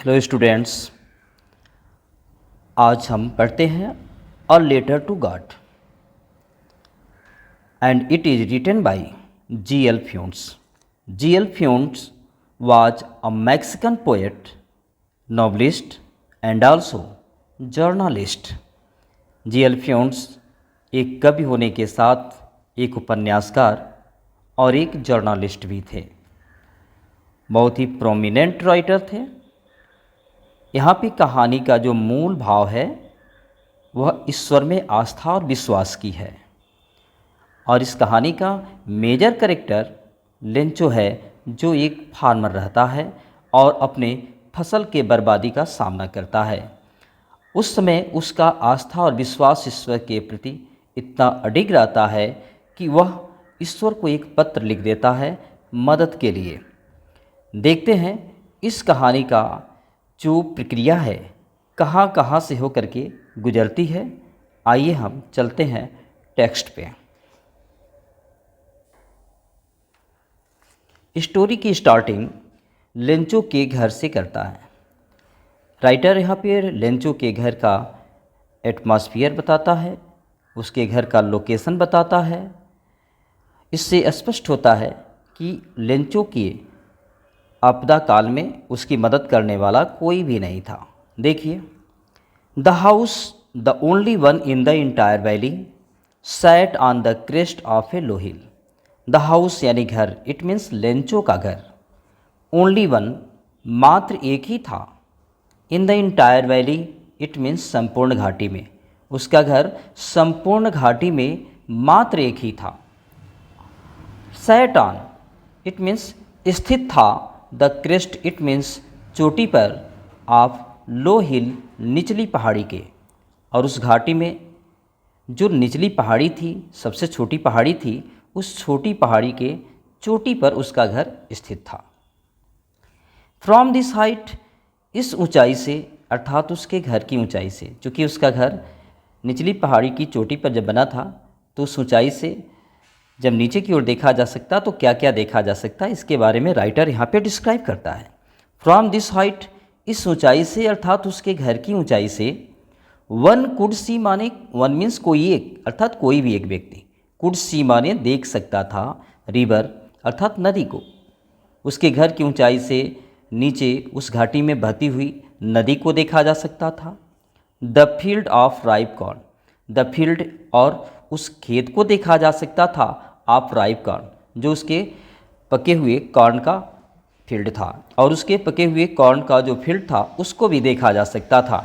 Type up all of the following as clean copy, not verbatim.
Hello students, आज हम पढ़ते हैं a letter to God and it is written by G L. Fuentes. G L. Fuentes was a Mexican poet, novelist and also journalist. G L. Fuentes एक कवि होने के साथ एक उपन्यासकार और एक जर्नलिस्ट भी थे। बहुत ही प्रोमिनेंट राइटर थे। यहाँ पे कहानी का जो मूल भाव है वह ईश्वर में आस्था और विश्वास की है और इस कहानी का मेजर कैरेक्टर लेंचो है, जो एक फार्मर रहता है और अपने फसल के बर्बादी का सामना करता है। उस समय उसका आस्था और विश्वास ईश्वर के प्रति इतना अडिग रहता है कि वह ईश्वर को एक पत्र लिख देता है मदद के लिए। देखते हैं इस कहानी का जो प्रक्रिया है कहाँ कहाँ से होकर के गुजरती है। आइए हम चलते हैं टेक्स्ट पे। स्टोरी की स्टार्टिंग लेंचो के घर से करता है। राइटर यहाँ पे लेंचो के घर का एटमॉस्फेयर बताता है, उसके घर का लोकेशन बताता है। इससे स्पष्ट होता है कि लेंचो के आपदा काल में उसकी मदद करने वाला कोई भी नहीं था। देखिए, the house the only one in the entire valley sat on the crest of A low hill. The house यानी घर, इट मीन्स लेंचो का घर। ओनली वन मात्र एक ही था। In the entire valley it means संपूर्ण घाटी में, उसका घर संपूर्ण घाटी में मात्र एक ही था। सैट ऑन इट मीन्स स्थित था। द क्रेस्ट इट मीन्स चोटी पर, ऑफ लो हिल निचली पहाड़ी के, और उस घाटी में जो निचली पहाड़ी थी, सबसे छोटी पहाड़ी थी, उस छोटी पहाड़ी के चोटी पर उसका घर स्थित था। फ्रॉम दिस हाइट, इस ऊंचाई से, अर्थात उसके घर की ऊंचाई से, चूँकि उसका घर निचली पहाड़ी की चोटी पर जब बना था तो उस ऊंचाई से जब नीचे की ओर देखा जा सकता तो क्या क्या देखा जा सकता, इसके बारे में राइटर यहाँ पे डिस्क्राइब करता है। फ्रॉम दिस हाइट, इस ऊंचाई से अर्थात उसके घर की ऊंचाई से, वन कुड सी माने, वन मीन्स कोई एक, अर्थात कोई भी एक व्यक्ति, कुड सी माने देख सकता था, रिवर अर्थात नदी को। उसके घर की ऊंचाई से नीचे उस घाटी में बहती हुई नदी को देखा जा सकता था। The field of ripe corn, the field और उस खेत को देखा जा सकता था, ऑफ राइप कॉर्न, जो उसके पके हुए कॉर्न का फील्ड था, और उसके पके हुए कॉर्न का जो फील्ड था उसको भी देखा जा सकता था।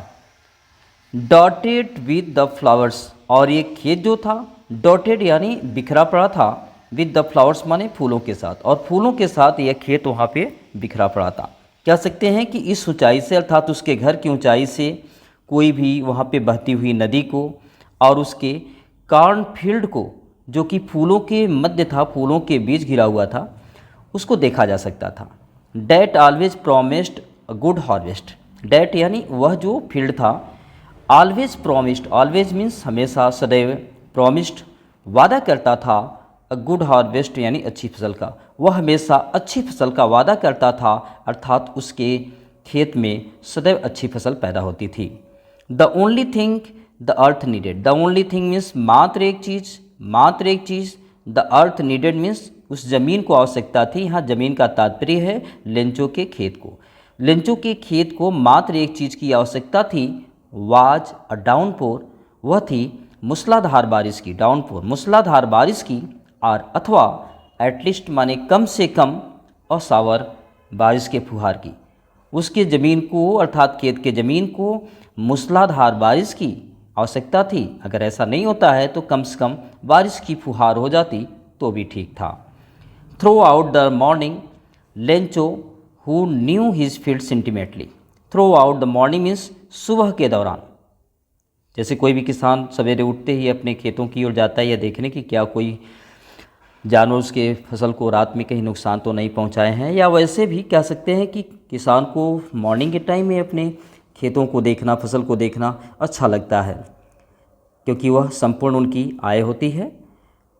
डॉटेड विद द फ्लावर्स, और ये खेत जो था डॉटेड यानी बिखरा पड़ा था, विद द फ्लावर्स माने फूलों के साथ, और फूलों के साथ यह खेत वहाँ पे बिखरा पड़ा था। कह सकते हैं कि इस ऊंचाई से, अर्थात उसके घर की ऊंचाई से, कोई भी वहाँ पे बहती हुई नदी को और उसके कॉर्न फील्ड को, जो कि फूलों के मध्य था, फूलों के बीच घिरा हुआ था, उसको देखा जा सकता था। That always promised a good harvest, that यानी वह जो फील्ड था, ऑलवेज प्रोमिस्ड, ऑलवेज मीन्स हमेशा, सदैव, प्रोमिस्ड वादा करता था, अ गुड हार्वेस्ट यानी अच्छी फसल का, वह हमेशा अच्छी फसल का वादा करता था, अर्थात उसके खेत में सदैव अच्छी फसल पैदा होती थी। The only thing the earth needed, the only thing means मात्र एक चीज़, मात्र एक चीज़, द अर्थ नीडेड मीन्स उस ज़मीन को आवश्यकता थी। यहाँ ज़मीन का तात्पर्य है लेंचो के खेत को। लेंचो के खेत को मात्र एक चीज़ की आवश्यकता थी, वाज अ डाउनपोर, वह थी मूसलाधार बारिश की, डाउनपोर मूसलाधार बारिश की, और अथवा एटलीस्ट माने कम से कम, और सावर बारिश के फुहार की। उसके ज़मीन को, अर्थात खेत के ज़मीन को मूसलाधार बारिश की आवश्यकता थी। अगर ऐसा नहीं होता है तो कम से कम बारिश की फुहार हो जाती तो भी ठीक था। Through out the morning Lencho who knew his fields intimately, through out the morning means सुबह के दौरान। जैसे कोई भी किसान सवेरे उठते ही अपने खेतों की ओर जाता है या देखने की क्या कोई जानवर उसके फसल को रात में कहीं नुकसान तो नहीं पहुंचाए हैं, या वैसे भी कह सकते हैं कि किसान को मॉर्निंग के टाइम में अपने खेतों को देखना, फसल को देखना अच्छा लगता है, क्योंकि वह संपूर्ण उनकी आय होती है।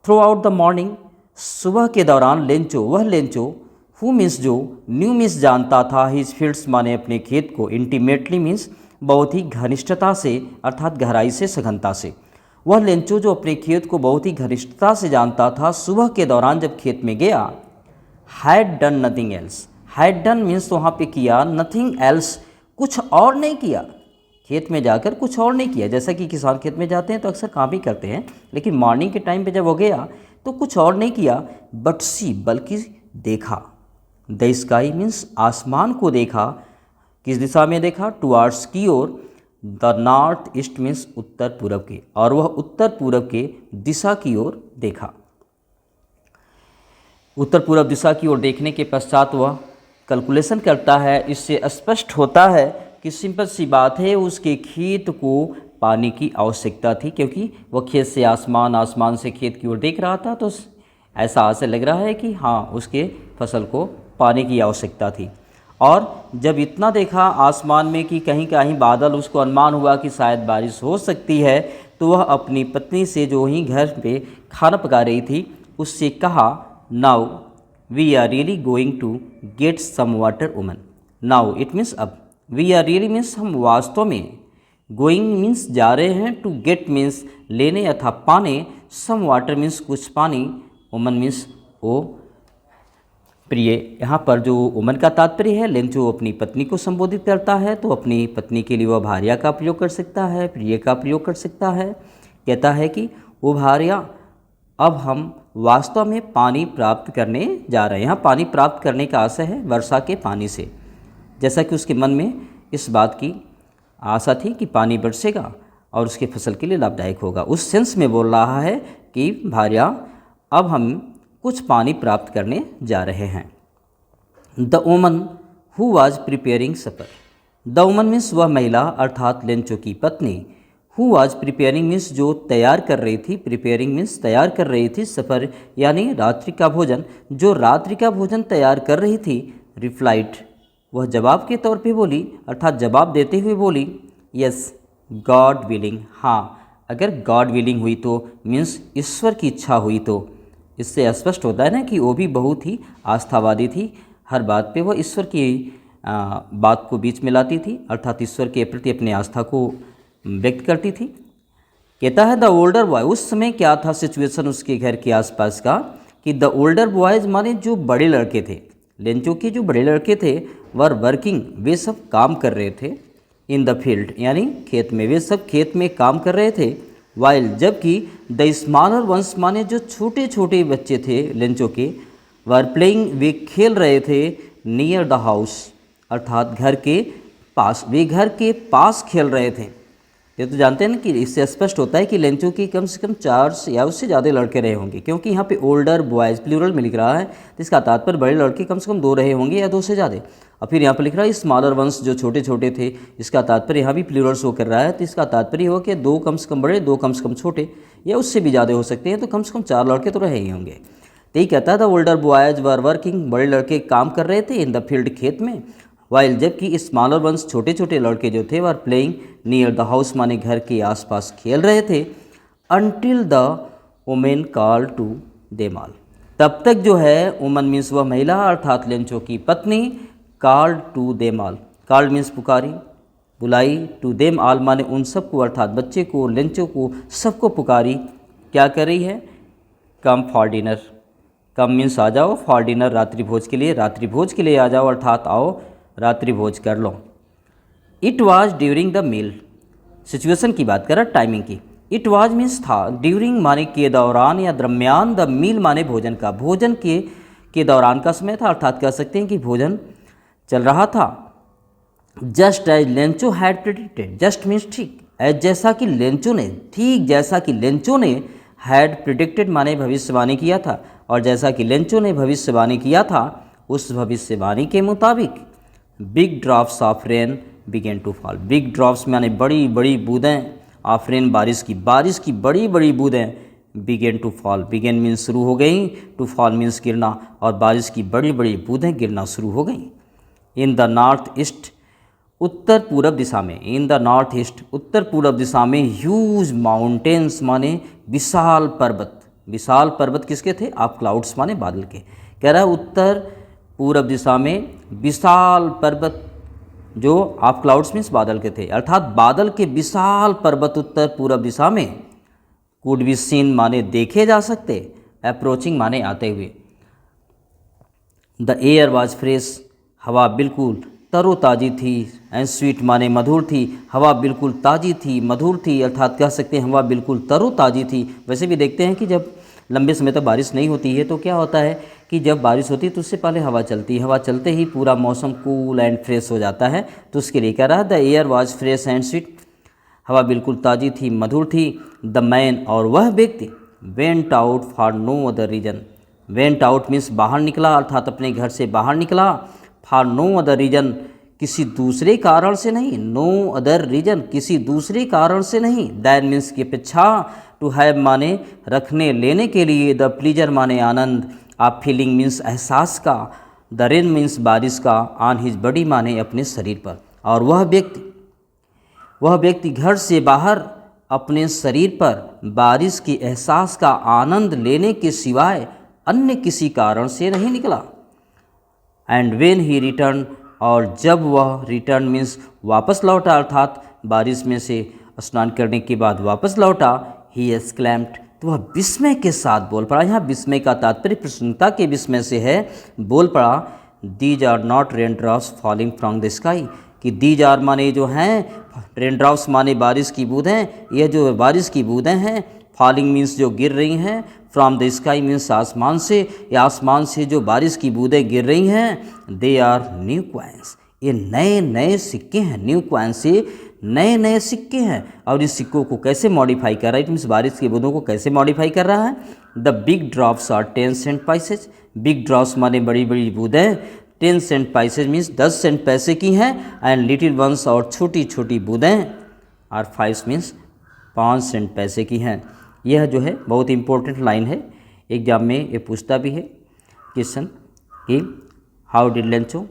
थ्रू आउट द मॉर्निंग, सुबह के दौरान लेंचो, वह लेंचो हु मीन्स जो, न्यू मीन्स जानता था, हिज फील्ड्स माने अपने खेत को, इंटीमेटली मीन्स बहुत ही घनिष्ठता से अर्थात गहराई से, सघनता से। वह लेंचो जो अपने खेत को बहुत ही घनिष्ठता से जानता था, सुबह के दौरान जब खेत में गया, had done nothing else, had done means वहाँ पे किया, नथिंग एल्स कुछ और नहीं किया, खेत में जाकर कुछ और नहीं किया। जैसा कि किसान खेत में जाते हैं तो अक्सर काम ही करते हैं, लेकिन मॉर्निंग के टाइम पे जब वो गया तो कुछ और नहीं किया, बट सी बल्कि देखा, द स्काई मीन्स आसमान को देखा, किस दिशा में देखा, टुवार्ड्स की ओर, द नॉर्थ ईस्ट मीन्स उत्तर पूरब के, और वह उत्तर पूरब के दिशा की ओर देखा। उत्तर पूरब दिशा की ओर देखने के पश्चात वह कैलकुलेशन करता है। इससे स्पष्ट होता है कि सिंपल सी बात है, उसके खेत को पानी की आवश्यकता थी, क्योंकि वह खेत से आसमान, आसमान से खेत की ओर देख रहा था, तो ऐसा आशा लग रहा है कि हाँ उसके फसल को पानी की आवश्यकता थी। और जब इतना देखा आसमान में कि कहीं कहीं बादल, उसको अनुमान हुआ कि शायद बारिश हो सकती है, तो वह अपनी पत्नी से जो ही घर पे खाना पका रही थी उससे कहा, now we are really going to get some water woman. Now it means अब, वी आर रियली मीन्स हम वास्तव में, गोइंग मीन्स जा रहे हैं, टू गेट मीन्स लेने अथा पाने, सम वाटर मीन्स कुछ पानी, वुमन मीन्स वो प्रिय। यहाँ पर जो वुमन का तात्पर्य है, लेंचो अपनी पत्नी को संबोधित करता है, तो अपनी पत्नी के लिए वह भार्या का प्रयोग कर सकता है, प्रिय का प्रयोग कर सकता है। कहता है कि वो भार्या, अब हम वास्तव में पानी प्राप्त करने जा रहे हैं। यहाँ पानी प्राप्त करने का आशय है वर्षा के पानी से, जैसा कि उसके मन में इस बात की आशा थी कि पानी बरसेगा और उसके फसल के लिए लाभदायक होगा। उस सेंस में बोल रहा है कि भार्या, अब हम कुछ पानी प्राप्त करने जा रहे हैं। The woman who was preparing supper, the woman means वह महिला अर्थात लेंचो की पत्नी, हु वाज प्रिपेयरिंग मीन्स जो तैयार कर रही थी, प्रिपेयरिंग मीन्स तैयार कर रही थी, सफर यानी रात्रि का भोजन, जो रात्रि का भोजन तैयार कर रही थी, रिप्लाइड वह जवाब के तौर पे बोली, अर्थात जवाब देते हुए बोली, यस गॉड विलिंग, हाँ अगर गॉड विलिंग हुई तो मीन्स ईश्वर की इच्छा हुई तो। इससे स्पष्ट होता है ना कि वो भी बहुत ही आस्थावादी थी, हर बात पे वह ईश्वर की बात को बीच में लाती थी, अर्थात ईश्वर के प्रति अपनी आस्था को व्यक्त करती थी। कहता है द ओल्डर बॉय, उस समय क्या था सिचुएशन उसके घर के आसपास का, कि द ओल्डर बॉयज माने जो बड़े लड़के थे, लेंचो के जो बड़े लड़के थे, वर वर्किंग वे सब काम कर रहे थे, इन द फील्ड यानी खेत में, वे सब खेत में काम कर रहे थे, वाइल जबकि द स्मॉलर वंस माने जो छोटे छोटे बच्चे थे लेंचो के, वर प्लेइंग वे खेल रहे थे, नियर द हाउस अर्थात घर के पास, वे घर के पास खेल रहे थे। ये तो जानते हैं ना कि इससे स्पष्ट होता है कि लेंचो की कम से कम 4 या उससे ज़्यादा लड़के रहे होंगे, क्योंकि यहाँ पे ओल्डर बॉयज़ प्लूरल में लिख रहा है, तो इसका तात्पर्य बड़े लड़के कम से कम 2 रहे होंगे या 2 से ज़्यादा। और फिर यहाँ पर लिख रहा है स्मॉलर वंस जो छोटे छोटे थे, इसका तात्पर्य यहाँ भी प्लूरल शो कर रहा है, तो इसका तात्पर्य हो कि 2 कम से कम बड़े, 2 कम से कम छोटे, या उससे भी ज़्यादा हो सकते हैं, तो कम से कम 4 लड़के तो रहे ही होंगे। तो यही कहता था ओल्डर बॉयज वर वर्किंग, बड़े लड़के काम कर रहे थे, इन द फील्ड खेत में, वाइल जबकि स्मॉलर वंस छोटे छोटे लड़के जो थे were playing near the house माने घर के आसपास खेल रहे थे, until the women call to them all, तब तक जो है वुमन मीन्स वह महिला अर्थात लेंचो की पत्नी, called to them all, called means पुकारी, बुलाई, टू देम ऑल माने उन सबको अर्थात बच्चे को, लेंचो को, सबको पुकारी। क्या कर रही है, come for dinner, come means आ जाओ, फॉर डिनर रात्रि भोज के लिए, रात्रि भोज के लिए आ जाओ अर्थात आओ रात्रि भोज कर लो। It was during the meal, situation की बात कर रहा टाइमिंग की, इट वाज मीन्स था, ड्यूरिंग माने के दौरान या दरमियान, द मील माने भोजन का, भोजन के दौरान का समय था, अर्थात कह सकते हैं कि भोजन चल रहा था। Just as Lencho had predicted, just means ठीक, एज जैसा कि लेंचो ने, ठीक जैसा कि लेंचो ने, हैड प्रेडिक्टेड माने भविष्यवाणी किया था, और जैसा कि लेंचो ने भविष्यवाणी किया था उस भविष्यवाणी के मुताबिक big drops of rain began to fall, big drops माने बड़ी बड़ी बूंदें, ऑफ रेन बारिश की बड़ी बड़ी बूंदें, began to fall, began means शुरू हो गई, टू फॉल मीन्स गिरना, और बारिश की बड़ी बड़ी बूंदें गिरना शुरू हो गई। इन द नॉर्थ ईस्ट, उत्तर पूरब दिशा में, इन द नॉर्थ ईस्ट उत्तर पूरब दिशा में, ह्यूज माउंटेन्स माने विशाल पर्वत किसके थे, आप क्लाउड्स माने बादल के, कह रहा है उत्तर पूरब दिशा में विशाल पर्वत जो ऑफ क्लाउड्स मीन्स बादल के थे, अर्थात बादल के विशाल पर्वत उत्तर पूरब दिशा में कुड बी सीन माने देखे जा सकते, अप्रोचिंग माने आते हुए। द एयर वाज फ्रेश, हवा बिल्कुल तरोताज़ी थी, एंड स्वीट माने मधुर थी, हवा बिल्कुल ताज़ी थी, मधुर थी, अर्थात कह सकते हैं हवा बिल्कुल तरोताज़ी थी। वैसे भी देखते हैं कि जब लंबे समय तक बारिश नहीं होती है तो क्या होता है कि जब बारिश होती है तो उससे पहले हवा चलती है, हवा चलते ही पूरा मौसम कूल एंड फ्रेश हो जाता है। तो उसके लिए कह रहा है the air was fresh and sweet, हवा बिल्कुल ताज़ी थी, मधुर थी। द मैन और वह व्यक्ति went out for no other reason, went out means बाहर निकला, अर्थात अपने घर से बाहर निकला, फॉर नो अदर रीजन किसी दूसरे कारण से नहीं, नो अदर रीजन किसी दूसरे कारण से नहीं, दैन मीन्स की अपेक्षा, टू हैव माने रखने लेने के लिए, द प्लीजर माने आनंद, आप फीलिंग मीन्स एहसास का, द रेन मीन्स बारिश का, ऑन हिज बॉडी माने अपने शरीर पर। और वह व्यक्ति घर से बाहर अपने शरीर पर बारिश के एहसास का आनंद लेने के सिवाय अन्य किसी कारण से नहीं निकला। एंड वेन ही रिटर्न, और जब वह रिटर्न मीन्स वापस लौटा, अर्थात बारिश में से स्नान करने के बाद वापस लौटा, ही एक्सक्लेम्ड, तो वह विस्मय के साथ बोल पड़ा। यहाँ विस्मय का तात्पर्य प्रसन्नता के विस्मय से है, बोल पड़ा, these are not rain drops falling from the sky, कि दीज आर माने जो हैं, रेन ड्रॉप्स माने बारिश की बूंदें, यह जो बारिश की बूंदें हैं, फॉलिंग मीन्स जो गिर रही हैं, फ्रॉम द स्काई मीन्स आसमान से, या आसमान से जो बारिश की बूंदें गिर रही हैं, दे आर न्यू कॉइन्स, ये नए नए सिक्के हैं, न्यू कॉइन्स ये नए नए सिक्के हैं। और इस सिक्कों को कैसे मॉडिफाई कर रहा है, मीन्स बारिश की बूंदों को कैसे मॉडिफाई कर रहा है। The big drops are 10 cent pieces, big drops माने बड़ी बड़ी बूंदें, 10 सेंट पैसेज मीन्स 10 सेंट पैसे की हैं, एंड लिटिल वंस और छोटी छोटी बूंदें आर 5 मीन्स 5 सेंट पैसे की हैं। यह जो है बहुत इंपॉर्टेंट लाइन है, एग्जाम में ये पूछता भी है क्वेश्चन कि how did Lencho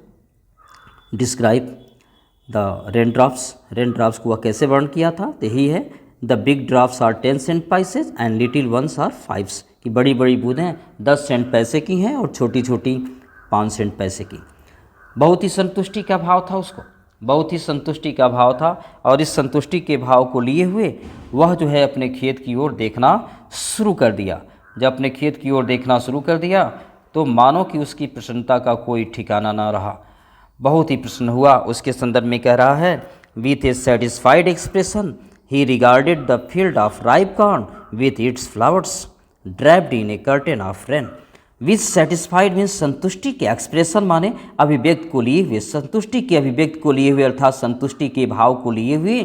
describe the rain drops को वह कैसे वर्ण किया था, तो यही है, the big drops are 10 cent pieces and little ones are 5, कि बड़ी बड़ी बूंदें 10 सेंट पैसे की हैं और छोटी छोटी 5 सेंट पैसे की। बहुत ही संतुष्टि का भाव था उसको, बहुत ही संतुष्टि का भाव था, और इस संतुष्टि के भाव को लिए हुए वह जो है अपने खेत की ओर देखना शुरू कर दिया। जब अपने खेत की ओर देखना शुरू कर दिया तो मानो कि उसकी प्रसन्नता का कोई ठिकाना ना रहा, बहुत ही प्रसन्न हुआ। उसके संदर्भ में कह रहा है, with A satisfied expression he regarded the field of ripe corn with its flowers draped in A curtain of rain. With satisfied means संतुष्टि के, एक्सप्रेशन माने अभिव्यक्ति को लिए हुए, संतुष्टि के अभिव्यक्ति को लिए हुए, अर्थात संतुष्टि के भाव को लिए हुए।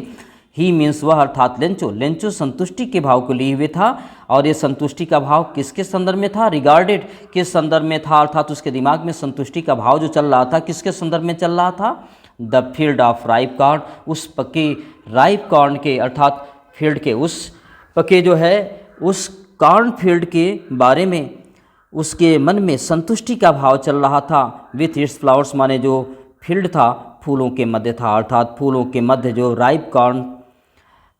ही मीन्स वह, अर्थात लेंचो संतुष्टि के भाव को लिए हुए था। और ये संतुष्टि का भाव किसके संदर्भ में था, रिगार्डेड के संदर्भ में था, अर्थात उसके दिमाग में संतुष्टि का भाव जो चल रहा था किसके संदर्भ में चल रहा था, the field of ripe corn, उस पके राइप कॉर्न के, अर्थात फील्ड के उस पके जो है उस कॉर्न फील्ड के बारे में उसके मन में संतुष्टि का भाव चल रहा था। विथ इट्स फ्लावर्स माने जो फील्ड था फूलों के मध्य था, अर्थात फूलों के मध्य जो राइप कॉर्न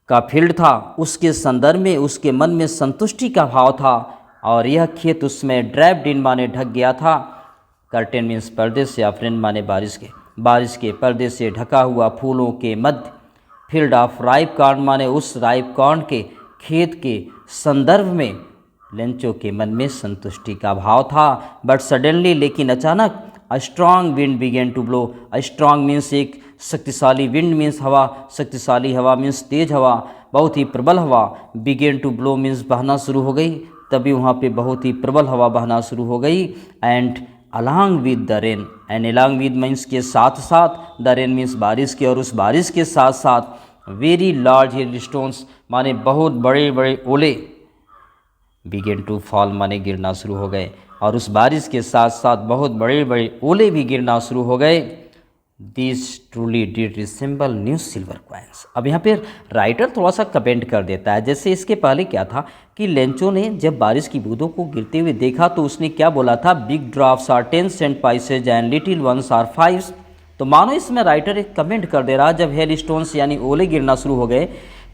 का फील्ड था उसके संदर्भ में उसके मन में संतुष्टि का भाव था। और यह खेत उसमें ड्रैप्ड इन माने ढक गया था, कर्टेन मीन्स पर्दे से, या फ्रेन माने बारिश के पर्दे से ढका हुआ फूलों के मध्य, फील्ड ऑफ राइप कॉर्न माने उस राइप कॉर्न के खेत के संदर्भ में लेंचो के मन में संतुष्टि का भाव था। बट सडनली, लेकिन अचानक, a strong wind began to blow, a strong means एक शक्तिशाली, विंड मीन्स हवा, शक्तिशाली हवा मीन्स तेज हवा, बहुत ही प्रबल हवा, बिगेन टू ब्लो मीन्स बहना शुरू हो गई, तभी वहाँ पे बहुत ही प्रबल हवा बहना शुरू हो गई। And along with the rain, and along with means के साथ साथ, द रेन मीन्स बारिश के, और उस बारिश के साथ साथ वेरी लार्ज हेल स्टोन्स माने बहुत बड़े बड़े ओले, बिगेन टू फॉल माने गिरना शुरू हो गए, और उस बारिश के साथ साथ बहुत बड़े बड़े ओले भी गिरना शुरू हो गए। This truly did resemble new silver coins. अब यहाँ पे राइटर थोड़ा सा कमेंट कर देता है, जैसे इसके पहले क्या था कि लेंचो ने जब बारिश की बूंदों को गिरते हुए देखा तो उसने क्या बोला था, big drops are 10 cent pieces and little ones are 5। तो मानो इसमें राइटर एक कमेंट कर दे रहा है, जब हेल स्टोन्स यानी ओले गिरना शुरू हो गए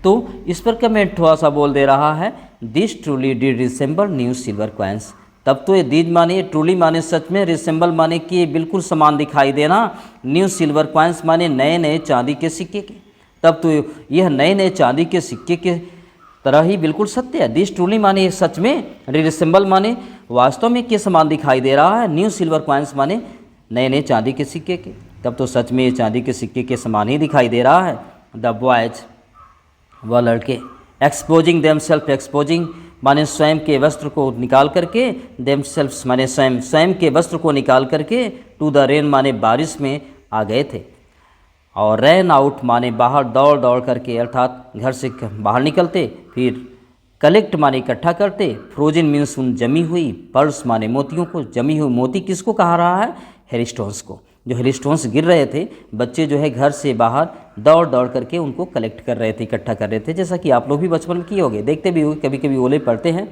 तो इस पर कमेंट थोड़ा सा बोल दे रहा है, this truly did resemble new silver coins, तब तो ये दीज माने ट्रूली माने सच में, रिसेंबल माने कि ये बिल्कुल समान दिखाई देना, न्यू सिल्वर कॉइन्स माने नए नए चांदी के सिक्के के, तब तो यह नए नए चांदी के सिक्के के तरह ही बिल्कुल सत्य है। दिस ट्रूली माने सच में, रिसेंबल माने वास्तव में के समान दिखाई दे रहा है, न्यू सिल्वर कॉइन्स माने नए नए चांदी के सिक्के के, तब तो सच में ये चांदी के सिक्के के समान ही दिखाई दे रहा है। द बॉयज, वह लड़के, एक्सपोजिंग देमसेल्फ, एक्सपोजिंग माने स्वयं के वस्त्र को निकाल करके, देमसेल्फ माने स्वयं के वस्त्र को निकाल करके, टू द रेन माने बारिश में आ गए थे, और रैन आउट माने बाहर दौड़ दौड़ करके, अर्थात घर से बाहर निकलते, फिर कलेक्ट माने इकट्ठा करते, फ्रोजन मीन्स उन जमी हुई, पर्स माने मोतियों को, जमी हुई मोती किसको कहा रहा है, हेरिस्टोन्स को, जो हेरिस्टोन्स गिर रहे थे, बच्चे जो है घर से बाहर दौड़ दौड़ करके उनको कलेक्ट कर रहे थे, इकट्ठा कर रहे थे, जैसा कि आप लोग भी बचपन में किए होंगे, देखते भी हो, कभी कभी ओले पड़ते हैं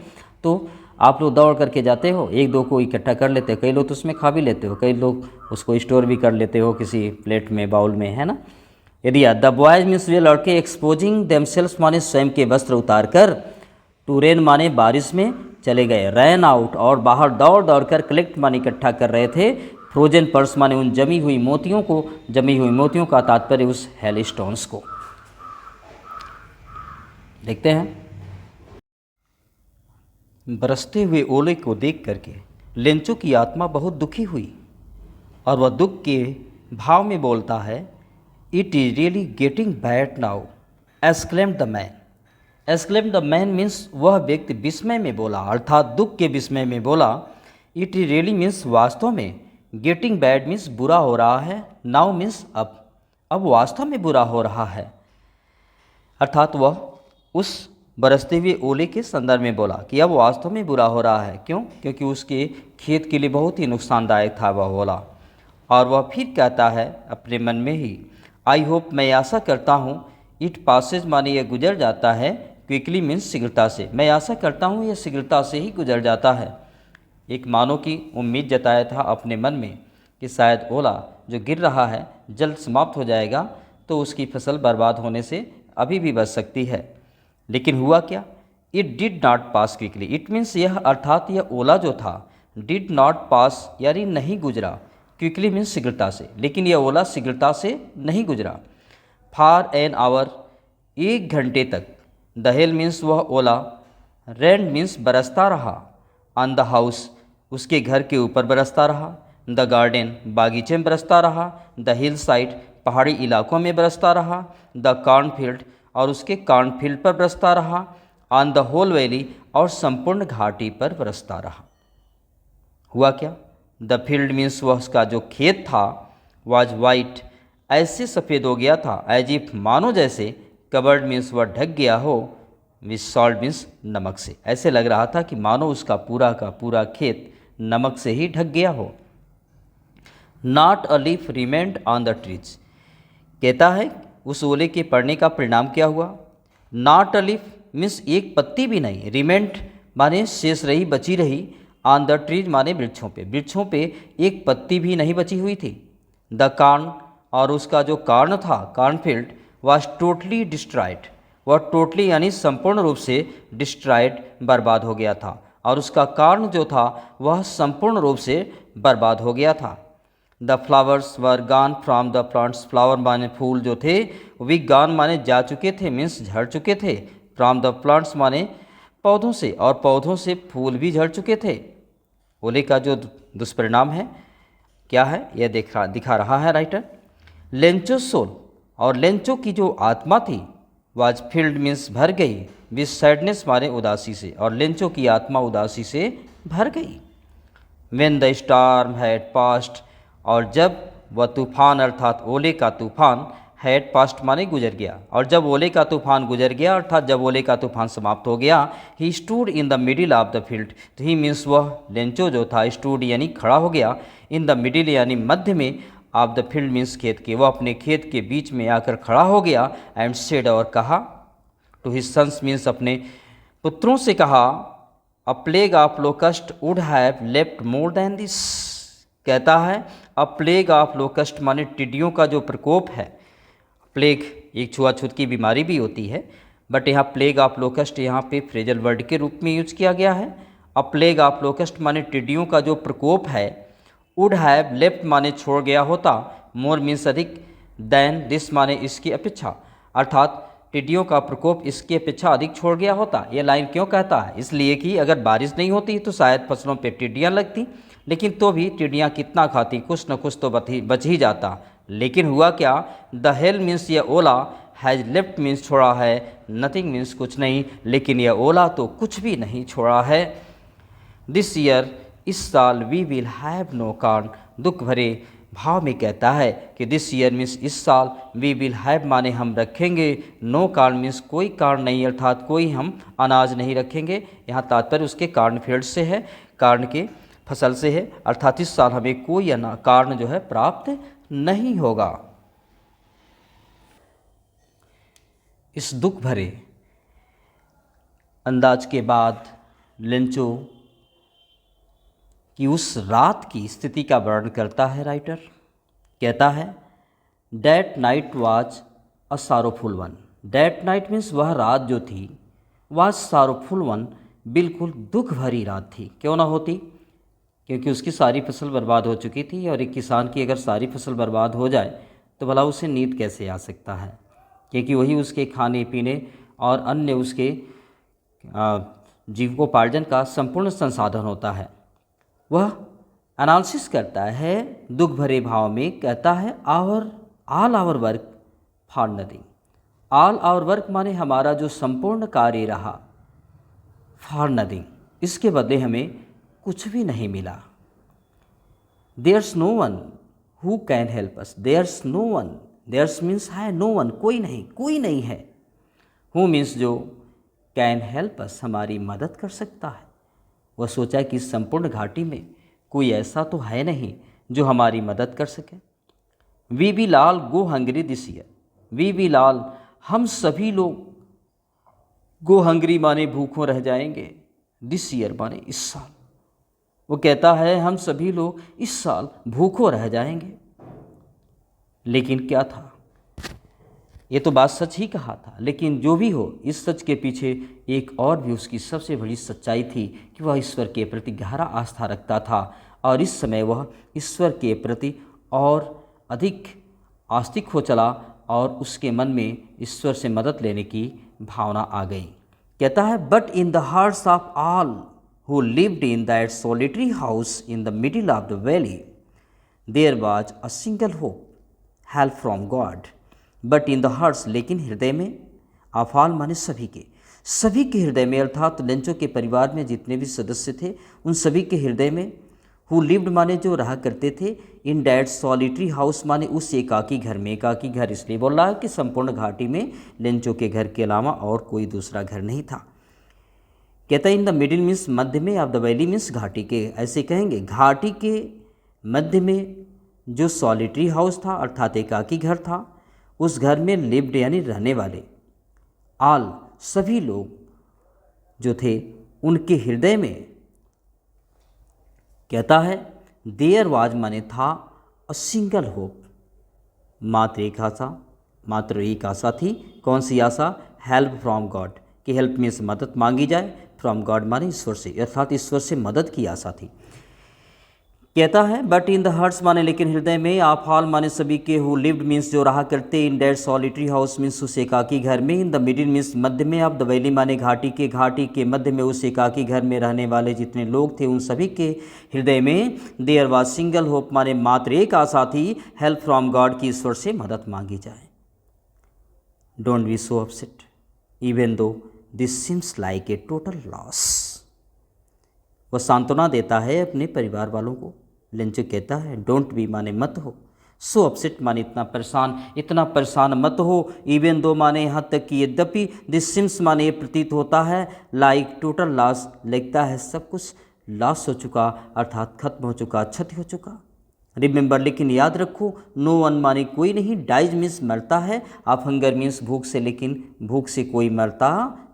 तो आप लोग दौड़ करके जाते हो, एक दो को इकट्ठा कर लेते हो, कई लोग तो उसमें खा भी लेते हो, कई लोग उसको स्टोर भी कर लेते हो किसी प्लेट में, बाउल में, है ना। यदि द बॉयज मीन्स वे लड़के, एक्सपोजिंग देमसेल्व्स माने स्वयं के वस्त्र उतार कर, टू रेन माने बारिश में चले गए, रैन आउट और बाहर दौड़ दौड़ कर, कलेक्ट माने इकट्ठा कर रहे थे, फ्रोजन पर्स माने उन जमी हुई मोतियों को, जमी हुई मोतियों का तात्पर्य उस हेलिस्टोन्स को। देखते हैं, बरसते हुए ओले को देख करके लेंचो की आत्मा बहुत दुखी हुई और वह दुख के भाव में बोलता है, it is really getting bad now, exclaimed the man. Exclaimed the man means वह व्यक्ति विस्मय में बोला, अर्थात दुख के विस्मय में बोला। इट इज रियली मीन्स वास्तव में, गेटिंग बैड मीन्स बुरा हो रहा है, नाउ मीन्स अब वास्तव में बुरा हो रहा है, अर्थात वह उस बरसते हुए ओले के संदर्भ में बोला कि अब वास्तव में बुरा हो रहा है। क्यों? क्योंकि उसके खेत के लिए बहुत ही नुकसानदायक था वह ओला। और वह फिर कहता है अपने मन में ही, आई होप, मैं आशा करता हूँ, इट पासेज माने यह गुजर जाता है, क्विकली मीन्स शीघ्रता से, मैं आशा करता हूँ यह शीघ्रता से ही गुजर जाता है। एक मानव की उम्मीद जताया था अपने मन में कि शायद ओला जो गिर रहा है जल्द समाप्त हो जाएगा तो उसकी फसल बर्बाद होने से अभी भी बच सकती है। लेकिन हुआ क्या? It did not pass quickly, it means यह, अर्थात यह ओला जो था, डिड नॉट पास यानी नहीं गुजरा, क्विकली मीन्स शीघ्रता से, लेकिन यह ओला शीघ्रता से नहीं गुजरा। फॉर एन आवर, एक घंटे तक, द हेल मीन्स वह ओला, रेन मीन्स बरसता रहा, ऑन द हाउस उसके घर के ऊपर बरसता रहा, द गार्डन बागीचे में बरसता रहा, द हिल साइड पहाड़ी इलाकों में बरसता रहा, द कॉर्नफील्ड और उसके कॉर्नफील्ड पर बरसता रहा, ऑन द होल वैली और संपूर्ण घाटी पर बरसता रहा। हुआ क्या? द फील्ड मीन्स वह उसका जो खेत था, वाज वाइट ऐसे सफ़ेद हो गया था, एज इफ मानो जैसे, कवर्ड मीन्स वह ढक गया हो, विथ सॉल्ट मीन्स नमक से, ऐसे लग रहा था कि मानो उसका पूरा का पूरा खेत नमक से ही ढक गया हो। Not a leaf remained on the trees, कहता है उस ओले के पड़ने का परिणाम क्या हुआ? नॉट अ लीफ मीन्स एक पत्ती भी नहीं, रिमेंड माने शेष रही, बची रही, ऑन द ट्रीज माने वृक्षों पे एक पत्ती भी नहीं बची हुई थी। द कॉर्न और उसका जो कॉर्न था, कॉर्नफील्ड, वाज टोटली डिस्ट्रॉयड, वह टोटली यानी संपूर्ण रूप से डिस्ट्रॉयड बर्बाद हो गया था, और उसका कॉर्न जो था वह संपूर्ण रूप से बर्बाद हो गया था। The flowers were gone from the plants, flower माने फूल जो थे, वी गॉन माने जा चुके थे, मीन्स झड़ चुके थे, फ्रॉम द प्लांट्स माने पौधों से, और पौधों से फूल भी झड़ चुके थे। ओले का जो दुष्परिणाम है क्या है, यह दिखा रहा है राइटर। लेंचो सोल, और लेंचो की जो आत्मा थी, वाज फील्ड मीन्स भर गई, विथ सैडनेस माने उदासी से, और लेंचो की आत्मा उदासी से भर गई। When the storm had passed, और जब वह तूफान अर्थात ओले का तूफान, हैड पास्ट माने गुजर गया, और जब ओले का तूफान गुजर गया अर्थात जब ओले का तूफान समाप्त हो गया, he stood in the middle of the field, तो ही मीन्स वह लेंचो जो था, स्टूड यानी खड़ा हो गया, इन द मिडिल यानी मध्य में, ऑफ द फील्ड मीन्स खेत के, वह अपने खेत के बीच में आकर खड़ा हो गया, एंड सेड और कहा, टू हिज सन्स मीन्स अपने पुत्रों से कहा, अ plague of locust would have left more than this, कहता है अ प्लेग ऑफ लोकस्ट माने टिड्डियों का जो प्रकोप है। प्लेग एक छुआछूत की बीमारी भी होती है, बट यहाँ प्लेग ऑफ लोकस्ट यहाँ पे फ्रेजल वर्ड के रूप में यूज किया गया है, अ प्लेग ऑफ लोकस्ट माने टिड्डियों का जो प्रकोप है, वुड हैव लेफ्ट माने छोड़ गया होता, मोर मीन्स अधिक, देन दिस माने इसकी अपेक्षा, अर्थात टिड्डियों का प्रकोप इसकी अपेक्षा अधिक छोड़ गया होता। ये लाइन क्यों कहता है? इसलिए कि अगर बारिश नहीं होती तो शायद फसलों पे टिड्डियाँ लगती, लेकिन तो भी टिड्डियाँ कितना खाती, कुछ न कुछ तो बच ही जाता। लेकिन हुआ क्या? द हेल मीन्स ये ओला, हैज़ लेफ्ट मीन्स छोड़ा है, नथिंग मीन्स कुछ नहीं, लेकिन यह ओला तो कुछ भी नहीं छोड़ा है। दिस ईयर इस साल we will have no corn, दुख भरे भाव में कहता है कि दिस ईयर मीन्स इस साल, वी विल हैव माने हम रखेंगे, नो कार्न मीन्स कोई कार्न नहीं, अर्थात कोई हम अनाज नहीं रखेंगे। यहाँ तात्पर्य उसके कार्न फील्ड से है, कार्न के फसल से है, अर्थात इस साल हमें कोई कार्न जो है प्राप्त नहीं होगा। इस दुख भरे अंदाज के बाद लेंचो की उस रात की स्थिति का वर्णन करता है राइटर। कहता है that night was a sorrowful one. That night means वह रात जो थी, वाज सारोफुल वन, बिल्कुल दुख भरी रात थी। क्यों ना होती? क्योंकि उसकी सारी फसल बर्बाद हो चुकी थी, और एक किसान की अगर सारी फसल बर्बाद हो जाए तो भला उसे नींद कैसे आ सकता है, क्योंकि वही उसके खाने पीने और अन्य उसके जीविकोपार्जन का संपूर्ण संसाधन होता है। वह एनालिसिस करता है दुख भरे भाव में, कहता है all our work for nothing. All our work माने हमारा जो संपूर्ण कार्य रहा, फॉर नथिंग, इसके बदले हमें कुछ भी नहीं मिला। There's no one who can help us. There's no one, there's means है, नो वन कोई नहीं है, हु मीन्स जो, कैन हेल्प अस हमारी मदद कर सकता है। वह सोचा कि इस संपूर्ण घाटी में कोई ऐसा तो है नहीं जो हमारी मदद कर सके। We will all go hungry this year. We will all, हम सभी लोग, गो हंग्री माने भूखों रह जाएंगे, दिस ईयर माने इस साल। वो कहता है हम सभी लोग इस साल भूखों रह जाएंगे। लेकिन क्या था? ये तो बात सच ही कहा था, लेकिन जो भी हो, इस सच के पीछे एक और भी उसकी सबसे बड़ी सच्चाई थी कि वह ईश्वर के प्रति गहरा आस्था रखता था, और इस समय वह ईश्वर के प्रति और अधिक आस्तिक हो चला, और उसके मन में ईश्वर से मदद लेने की भावना आ गई। कहता है but in the hearts of all who lived in that solitary house in the middle of the valley there was a single hope, help from God. But in the hearts, लेकिन हृदय में, आफाल माने सभी के हृदय में, अर्थात लेंचो के परिवार में जितने भी सदस्य थे उन सभी के हृदय में, हु लिव्ड माने जो रहा करते थे, इन डैट सॉलिटरी हाउस माने उस एकाकी घर में। एकाकी घर इसलिए बोल रहा है कि संपूर्ण घाटी में लेंचो के घर के अलावा और कोई दूसरा घर नहीं था। कहता है इन द मिडिल मीन्स मध्य में, ऑफ द वैली मीन्स घाटी के, ऐसे कहेंगे घाटी के मध्य में जो सॉलिटरी हाउस था अर्थात एकाकी घर था, उस घर में लिव्ड यानी रहने वाले, ऑल सभी लोग जो थे उनके हृदय में, कहता है देयर वाज माने था, अ सिंगल होप, मात्र एक आशा थी। कौन सी आशा? हेल्प फ्रॉम गॉड, कि हेल्प में से मदद मांगी जाए, फ्रॉम गॉड माने ईश्वर से, अर्थात ईश्वर से मदद की आशा थी। कहता है बट इन द हार्ट्स माने लेकिन हृदय में, ऑफ ऑल माने सभी के, हु लिव्ड मीन्स जो रहा करते, इन डेट सॉलिटरी हाउस मीन्स उस एकाकी घर में, इन द मिडिल मीन्स मध्य में, ऑफ द वैली माने घाटी के मध्य में उस एकाकी घर में रहने वाले जितने लोग थे उन सभी के हृदय में, देयर वाज सिंगल होप माने मात्र एक आशा थी, हेल्प फ्रॉम गॉड की ईश्वर से मदद मांगी जाए। Don't be so upset even though this seems like a total loss. वह सांत्वना देता है अपने परिवार वालों को। लेंचो कहता है डोंट बी माने मत हो, सो अपसेट माने इतना परेशान मत हो, इवन दो माने यहाँ तक कि यद्यपि, दिस सिम्स माने ये प्रतीत होता है, लाइक टोटल लॉस, लगता है सब कुछ लॉस हो चुका, अर्थात खत्म हो चुका, क्षति हो चुका। रिमेंबर, लेकिन याद रखो, नो वन माने कोई नहीं, डाइज मीन्स मरता है, ऑफ हंगर मीन्स भूख से, लेकिन भूख से कोई मरता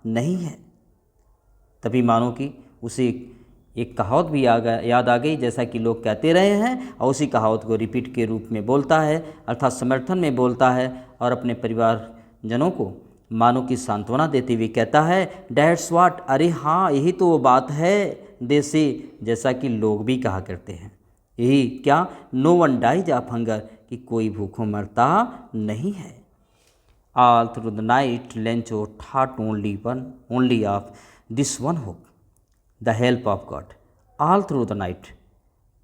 नहीं है। तभी मानो कि उसे एक कहावत भी याद आ गई, जैसा कि लोग कहते रहे हैं, और उसी कहावत को रिपीट के रूप में बोलता है, अर्थात समर्थन में बोलता है, और अपने परिवारजनों को मानो की सांत्वना देते हुए कहता है डैट्स वाट, अरे हाँ यही तो वो बात है, दे से, जैसा कि लोग भी कहा करते हैं। यही क्या, no one dies of hunger, कि कोई भूखों मरता नहीं है। All through the night Lencho thought only of this one hope, the help of God. All through the night,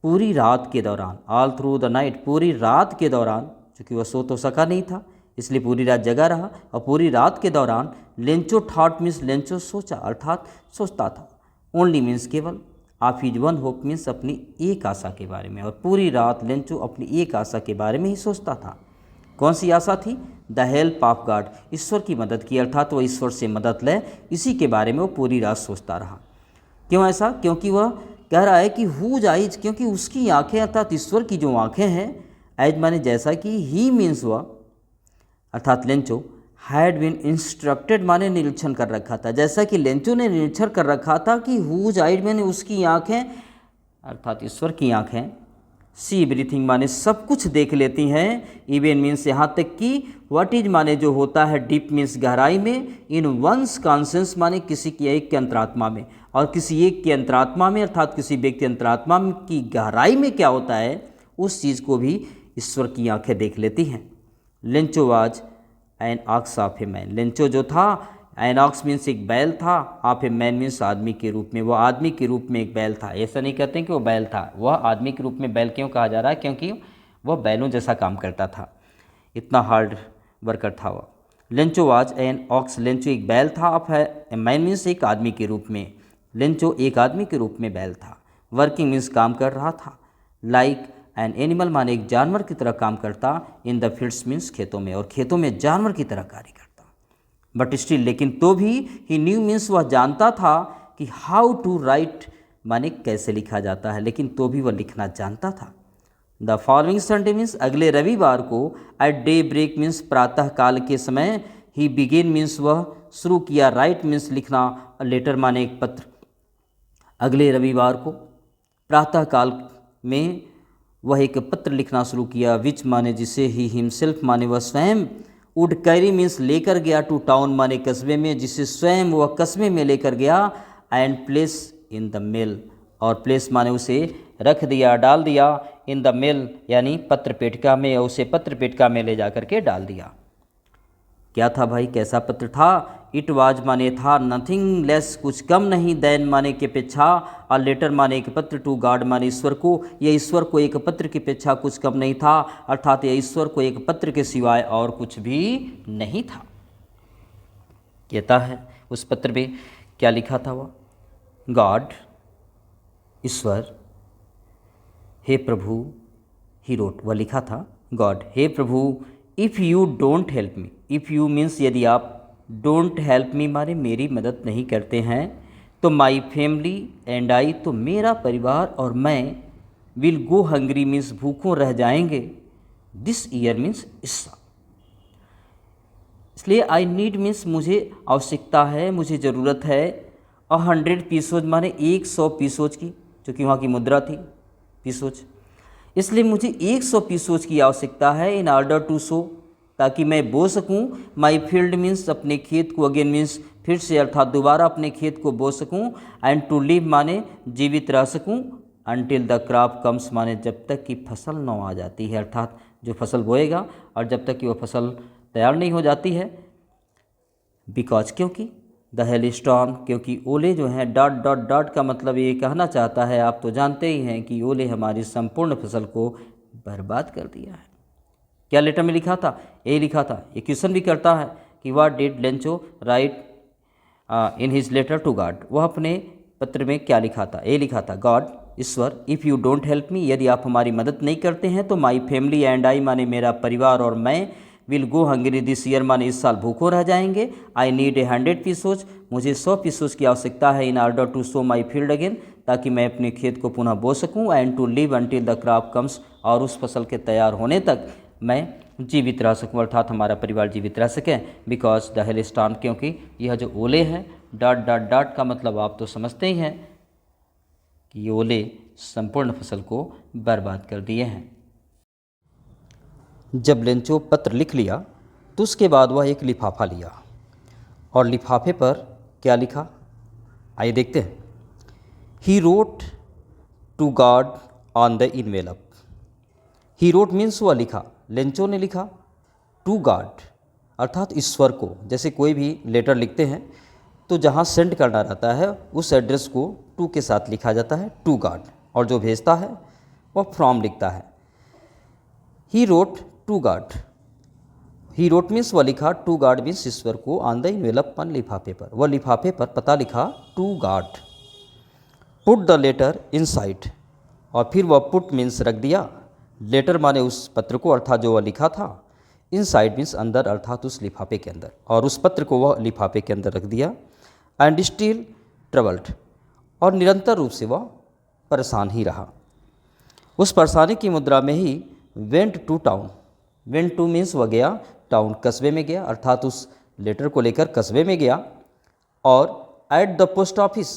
पूरी रात के दौरान, ऑल थ्रू द नाइट, पूरी रात के दौरान, चूँकि वह सो तो सका नहीं था इसलिए पूरी रात जगा रहा, और पूरी रात के दौरान लेंचो थॉट मीन्स लेंचो सोचा, अर्थात सोचता था। ओनली मीन्स केवल, of his one hope means अपनी एक आशा के बारे में, और पूरी रात लेंचो अपनी एक आशा के बारे में ही सोचता था। कौन सी आशा थी? द हेल्प ऑफ गॉड, ईश्वर की मदद की, अर्थात वह ईश्वर से मदद ले, इसी के बारे में वो पूरी रात सोचता रहा। क्यों ऐसा? क्योंकि वह कह रहा है कि हुज आइज, क्योंकि उसकी आंखें, अर्थात ईश्वर की जो आंखें हैं, एज माने जैसा कि, ही मीन्स वह, अर्थात लेंचो, हैड बीन इंस्ट्रक्टेड माने निरीक्षण कर रखा था, जैसा कि लेंचो ने निरीक्षण कर रखा था कि हुज आइड माने उसकी आंखें, अर्थात ईश्वर की आंखें, सी एवरीथिंग माने सब कुछ देख लेती हैं, इवन मीन्स यहाँ तक कि, व्हाट इज माने जो होता है, डीप मीन्स गहराई में, इन वंस कॉन्शियस माने किसी की एक के अंतरात्मा में, और किसी एक के अंतरात्मा में, अर्थात किसी व्यक्ति अंतरात्मा की गहराई में क्या होता है, उस चीज़ को भी ईश्वर की आंखें देख लेती हैं। Lencho was an ox of a man, Lencho जो था, एन ऑक्स मीन्स एक बैल था, ऑफ ए मैन मीन्स आदमी के रूप में, वह आदमी के रूप में एक बैल था। ऐसा नहीं कहते हैं कि वो बैल था, वह आदमी के रूप में बैल क्यों कहा जा रहा है? क्योंकि वह बैलों जैसा काम करता था, इतना हार्ड वर्कर था वह। Lencho was an ox, Lencho एक बैल था, ऑफ ए मैन मीन्स एक आदमी के रूप में, लेंचो एक आदमी के रूप में बैल था। वर्किंग मीन्स काम कर रहा था, लाइक एन एनिमल माने एक जानवर की तरह काम करता, इन द फील्ड्स मीन्स खेतों में, और खेतों में जानवर की तरह कार्य करता। बट स्टिल, लेकिन तो भी, ही न्यू मीन्स वह जानता था कि हाउ टू राइट माने कैसे लिखा जाता है, लेकिन तो भी वह लिखना जानता था। द फॉलोइंग संडे मीन्स अगले रविवार को, एट डे ब्रेक मीन्स प्रातः काल के समय, ही बिगेन मीन्स वह शुरू किया, राइट मीन्स लिखना, लेटर माने एक पत्र। अगले रविवार को प्रातः काल में वह एक पत्र लिखना शुरू किया, विच माने जिसे, ही हिमसेल्फ माने वह स्वयं, वुड कैरी मीन्स लेकर गया, टू टाउन माने कस्बे में, जिसे स्वयं वह कस्बे में लेकर गया, and place in the mail, और प्लेस माने उसे रख दिया, डाल दिया, इन द मेल यानी पत्र पेटिका में, और उसे पत्र पेटिका में ले जा करके डाल दिया। क्या था भाई, कैसा पत्र था? इट वाज माने था, नथिंग लेस कुछ कम नहीं, देन माने के अपेक्षा, और लेटर माने एक पत्र, टू गॉड माने ईश्वर को, यह ईश्वर को एक पत्र की अपेक्षा कुछ कम नहीं था, अर्थात यह ईश्वर को एक पत्र के सिवाय और कुछ भी नहीं था। कहता है उस पत्र में क्या लिखा था वह? God, Ishwar, hey Prabhu, he wrote, वह लिखा था, गॉड, हे प्रभु, if you don't help me, if you means यदि आप, डोंट हेल्प मी माने मेरी मदद नहीं करते हैं, तो माई फैमिली एंड आई, तो मेरा परिवार और मैं, विल गो हंग्री मीन्स भूखों रह जाएंगे, दिस ईयर मीन्स इस साल। इसलिए आई नीड मीन्स मुझे आवश्यकता है, मुझे ज़रूरत है, 100 पीसोज माने 100 पीसोज की, क्योंकि वहाँ की मुद्रा थी पीसोज, इसलिए मुझे 100 पीसोज की आवश्यकता है, इन ऑर्डर टू सो, ताकि मैं बो सकूं, माई फील्ड मीन्स अपने खेत को, अगेन मीन्स फिर से, अर्थात दोबारा अपने खेत को बो सकूं, एंड टू लिव माने जीवित रह सकूं, अनटिल द क्रॉप कम्स माने जब तक कि फसल न आ जाती है, अर्थात जो फसल बोएगा और जब तक कि वह फसल तैयार नहीं हो जाती है। बिकॉज, क्योंकि, द हेल स्टॉर्म, क्योंकि ओले जो हैं, डॉट डॉट डॉट का मतलब ये कहना चाहता है, आप तो जानते ही हैं कि ओले हमारी संपूर्ण फसल को बर्बाद कर दिया है। क्या लेटर में लिखा था? ये लिखा था। ये क्वेश्चन भी करता है कि what did Lencho write in his letter to God, वह अपने पत्र में क्या लिखा था? ये लिखा था, God, Ishwar, if you don't help मी, यदि आप हमारी मदद नहीं करते हैं, तो माई फैमिली एंड आई माने मेरा परिवार और मैं, will go hungry this year माने इस साल भूखों रह जाएंगे, आई नीड 100 पीसोज, मुझे 100 पीसोज की आवश्यकता है, in order to sow my field again, ताकि मैं अपने खेत को पुनः बो सकूं, and to live until the crop comes, और उस फसल के तैयार होने तक मैं जीवित रह सकूं, अर्थात हमारा परिवार जीवित रह सके। बिकॉज द हेल स्टॉर्म, क्योंकि यह जो ओले हैं, डॉट डॉट डॉट का मतलब आप तो समझते ही हैं कि ये ओले संपूर्ण फसल को बर्बाद कर दिए हैं। जब लेंचो पत्र लिख लिया तो उसके बाद वह एक लिफाफा लिया और लिफाफे पर क्या लिखा, आइए देखते हैं। He wrote to God on the envelope. He wrote means वह लिखा, लेंचो ने लिखा, टू गॉड अर्थात ईश्वर को। जैसे कोई भी लेटर लिखते हैं तो जहाँ सेंड करना रहता है उस एड्रेस को टू के साथ लिखा जाता है, टू गॉड, और जो भेजता है वह फ्रॉम लिखता है। He wrote to God, he wrote means वह लिखा, टू गॉड मीन्स ईश्वर को, ऑन द इनवेलप पर लिफाफे पर, वह लिफाफे पर पता लिखा to God. Put the letter inside, और फिर वह पुट मीन्स रख दिया, लेटर माने उस पत्र को अर्थात जो वह लिखा था, इनसाइड मीन्स अंदर अर्थात उस लिफाफे के अंदर, और उस पत्र को वह लिफाफे के अंदर रख दिया। एंड स्टिल ट्रबल्ड, और निरंतर रूप से वह परेशान ही रहा। उस परेशानी की मुद्रा में he went to town, went to means वह गया, टाउन कस्बे में गया अर्थात उस लेटर को लेकर कस्बे में गया, और एट द पोस्ट ऑफिस,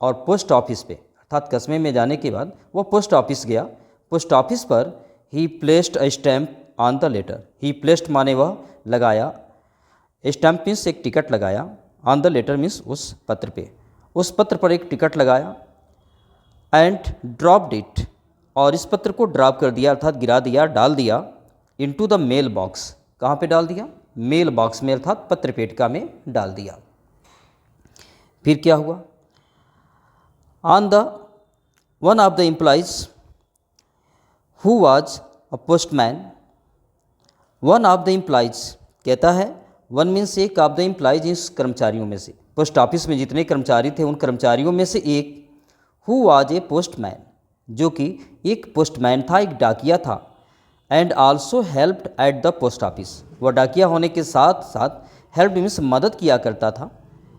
और पोस्ट ऑफिस पे अर्थात कस्बे में जाने के बाद वह पोस्ट ऑफिस गया। पोस्ट ऑफिस पर he placed a stamp on the letter, he placed means वह लगाया, स्टैम्प मीन्स एक टिकट लगाया, ऑन द लेटर मीन्स उस पत्र पे, उस पत्र पर एक टिकट लगाया। एंड ड्रॉप्ड इट, और इस पत्र को ड्रॉप कर दिया अर्थात गिरा दिया, डाल दिया, इनटू द मेल बॉक्स, कहाँ पे डाल दिया, मेल बॉक्स में अर्थात पत्र पेटिका में डाल दिया। फिर क्या हुआ, on the one of the employees who was a postman, one of the employees कहता है, वन मीन्स एक, ऑफ द एम्प्लॉइज इस कर्मचारियों में से, पोस्ट ऑफिस में जितने कर्मचारी थे उन कर्मचारियों में से एक, हु वाज ए पोस्टमैन, जो कि एक पोस्टमैन था, एक डाकिया था। And also helped eight the post office, वह डाकिया होने के साथ साथ हेल्प मीन्स मदद किया करता था,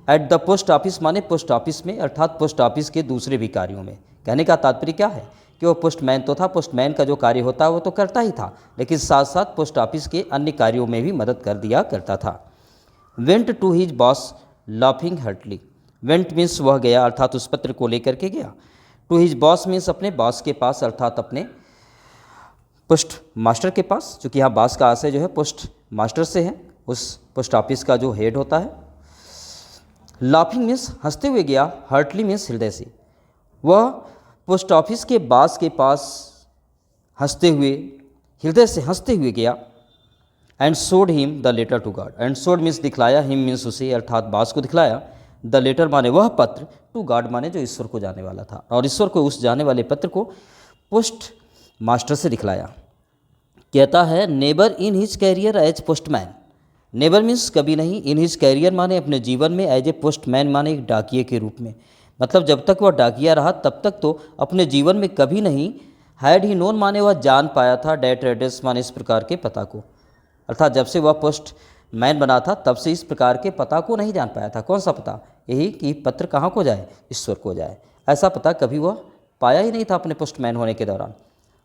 एट द पोस्ट ऑफिस माने पोस्ट ऑफिस में अर्थात पोस्ट ऑफिस के दूसरे भी कार्यों में। कहने का तात्पर्य क्या है कि वह पोस्टमैन तो था, पोस्टमैन का जो कार्य होता है वो तो करता ही था, लेकिन साथ साथ पोस्ट ऑफिस के अन्य कार्यों में भी मदद कर दिया करता था। Went to his boss laughing heartily, went means वह गया अर्थात उस पत्र को लेकर के गया, टू हिज बॉस मीन्स अपने बॉस के पास अर्थात अपने पोस्ट मास्टर के पास, चूँकि यहाँ बॉस का आशय जो है पोस्ट मास्टर से है, उस पोस्ट ऑफिस का जो हेड होता है। लाफिंग मीन्स हंसते हुए गया, हर्टली मीन्स हृदय से, वह पोस्ट ऑफिस के बॉस के पास हंसते हुए, हृदय से हंसते हुए गया। And showed him the letter to God, and showed means दिखलाया, हिम मीन्स उसे अर्थात बॉस को दिखलाया, द लेटर माने वह पत्र, टू गॉड माने जो ईश्वर को जाने वाला था, और ईश्वर को उस जाने वाले पत्र को पोस्ट मास्टर से दिखलाया। कहता है never in his career as postman, never means कभी नहीं, इन हिज कैरियर माने अपने जीवन में, एज ए पोस्टमैन माने एक डाकिये के रूप में, मतलब जब तक वह डाकिया रहा तब तक तो अपने जीवन में कभी नहीं, हैड ही नोन माने वह जान पाया था, डेट एड्रेस माने इस प्रकार के पता को, अर्थात जब से वह पोस्टमैन बना था तब से इस प्रकार के पता को नहीं जान पाया था। कौन सा पता, यही कि पत्र कहाँ को जाए, ईश्वर को जाए, ऐसा पता कभी वह पाया ही नहीं था अपने पोस्टमैन होने के दौरान।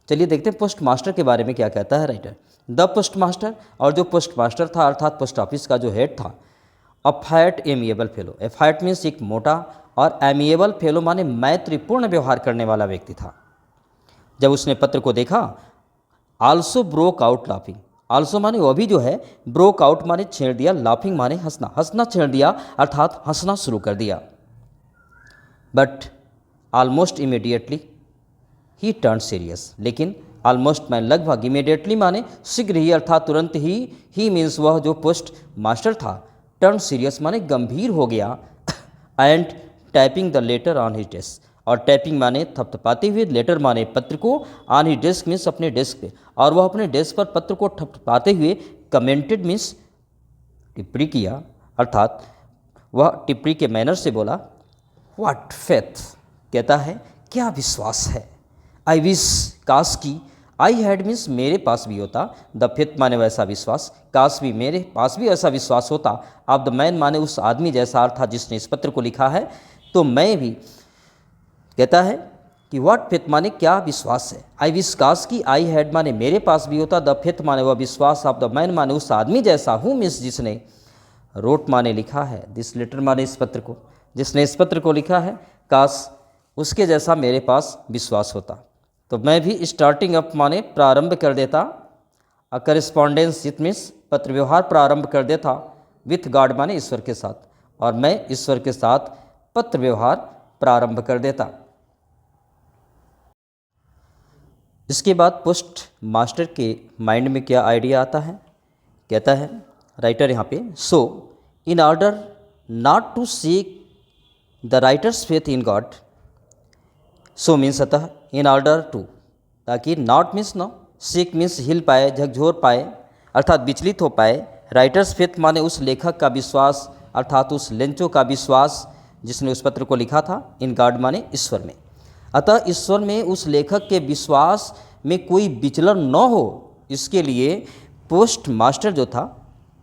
चलिए देखते हैं पोस्ट मास्टर के बारे में क्या कहता है राइटर। द पोस्ट मास्टर, और जो पोस्ट मास्टर था अर्थात पोस्ट ऑफिस का जो हेड था, a fat amiable fellow, A fat means एक मोटा, और एमिएबल फेलो माने मैत्रीपूर्ण व्यवहार करने वाला व्यक्ति था। जब उसने पत्र को देखा, also broke out laughing, also माने वह भी जो है, ब्रोक आउट माने छेड़ दिया, लाफिंग माने हंसना, हंसना छेड़ दिया अर्थात हंसना शुरू कर दिया। But almost immediately he turn serious, लेकिन ऑलमोस्ट मैं लगभग, इमीडिएटली माने शीघ्र ही अर्थात तुरंत ही मीन्स वह जो पोस्ट मास्टर था, टर्न सीरियस माने गंभीर हो गया। And typing the later on his desk, और टाइपिंग माने थपथपाते हुए, लेटर माने पत्र को, ऑन हिज डेस्क मीन्स अपने डेस्क पे, और वह अपने डेस्क पर पत्र को थपथपाते हुए कमेंटेड मीन्स टिप्पणी किया, अर्थात वह टिप्पणी के मैनर से बोला, व्हाट फेथ, कहता है क्या विश्वास है, आई विश काश की, आई हैड मीन्स मेरे पास भी होता, द फेथ माने वैसा विश्वास, काश भी मेरे पास भी ऐसा विश्वास होता, ऑफ द मैन माने उस आदमी जैसा अर्थात जिसने इस पत्र को लिखा है, तो मैं भी, कहता है कि व्हाट फेथ माने क्या विश्वास है, आई विश काश की, आई हैड माने मेरे पास भी होता, द फेथ माने वह विश्वास, ऑफ द मैन माने उस आदमी जैसा, हूँ मीन्स जिसने, रोट माने लिखा है, दिस लेटर माने इस पत्र को, जिसने इस पत्र को लिखा है, काश उसके जैसा मेरे पास विश्वास होता, तो मैं भी स्टार्टिंग अप माने प्रारंभ कर देता, अ करेस्पॉन्डेंस इट मीन्स पत्र व्यवहार प्रारंभ कर देता, विथ गॉड माने ईश्वर के साथ, और मैं ईश्वर के साथ पत्र व्यवहार प्रारंभ कर देता। इसके बाद पोस्ट मास्टर के माइंड में क्या आइडिया आता है, कहता है राइटर यहाँ पे, so in order not to seek the writer's faith in God, so means अतः इन ऑर्डर टू, ताकि not means no, seek means हिल पाए, झकझोर पाए, अर्थात विचलित हो पाए। राइटर्स फेथ माने उस लेखक का विश्वास, अर्थात उस लेंचो का विश्वास जिसने उस पत्र को लिखा था। इन गॉड माने ईश्वर में। अतः ईश्वर में उस लेखक के विश्वास में कोई विचलन न हो, इसके लिए पोस्ट मास्टर जो था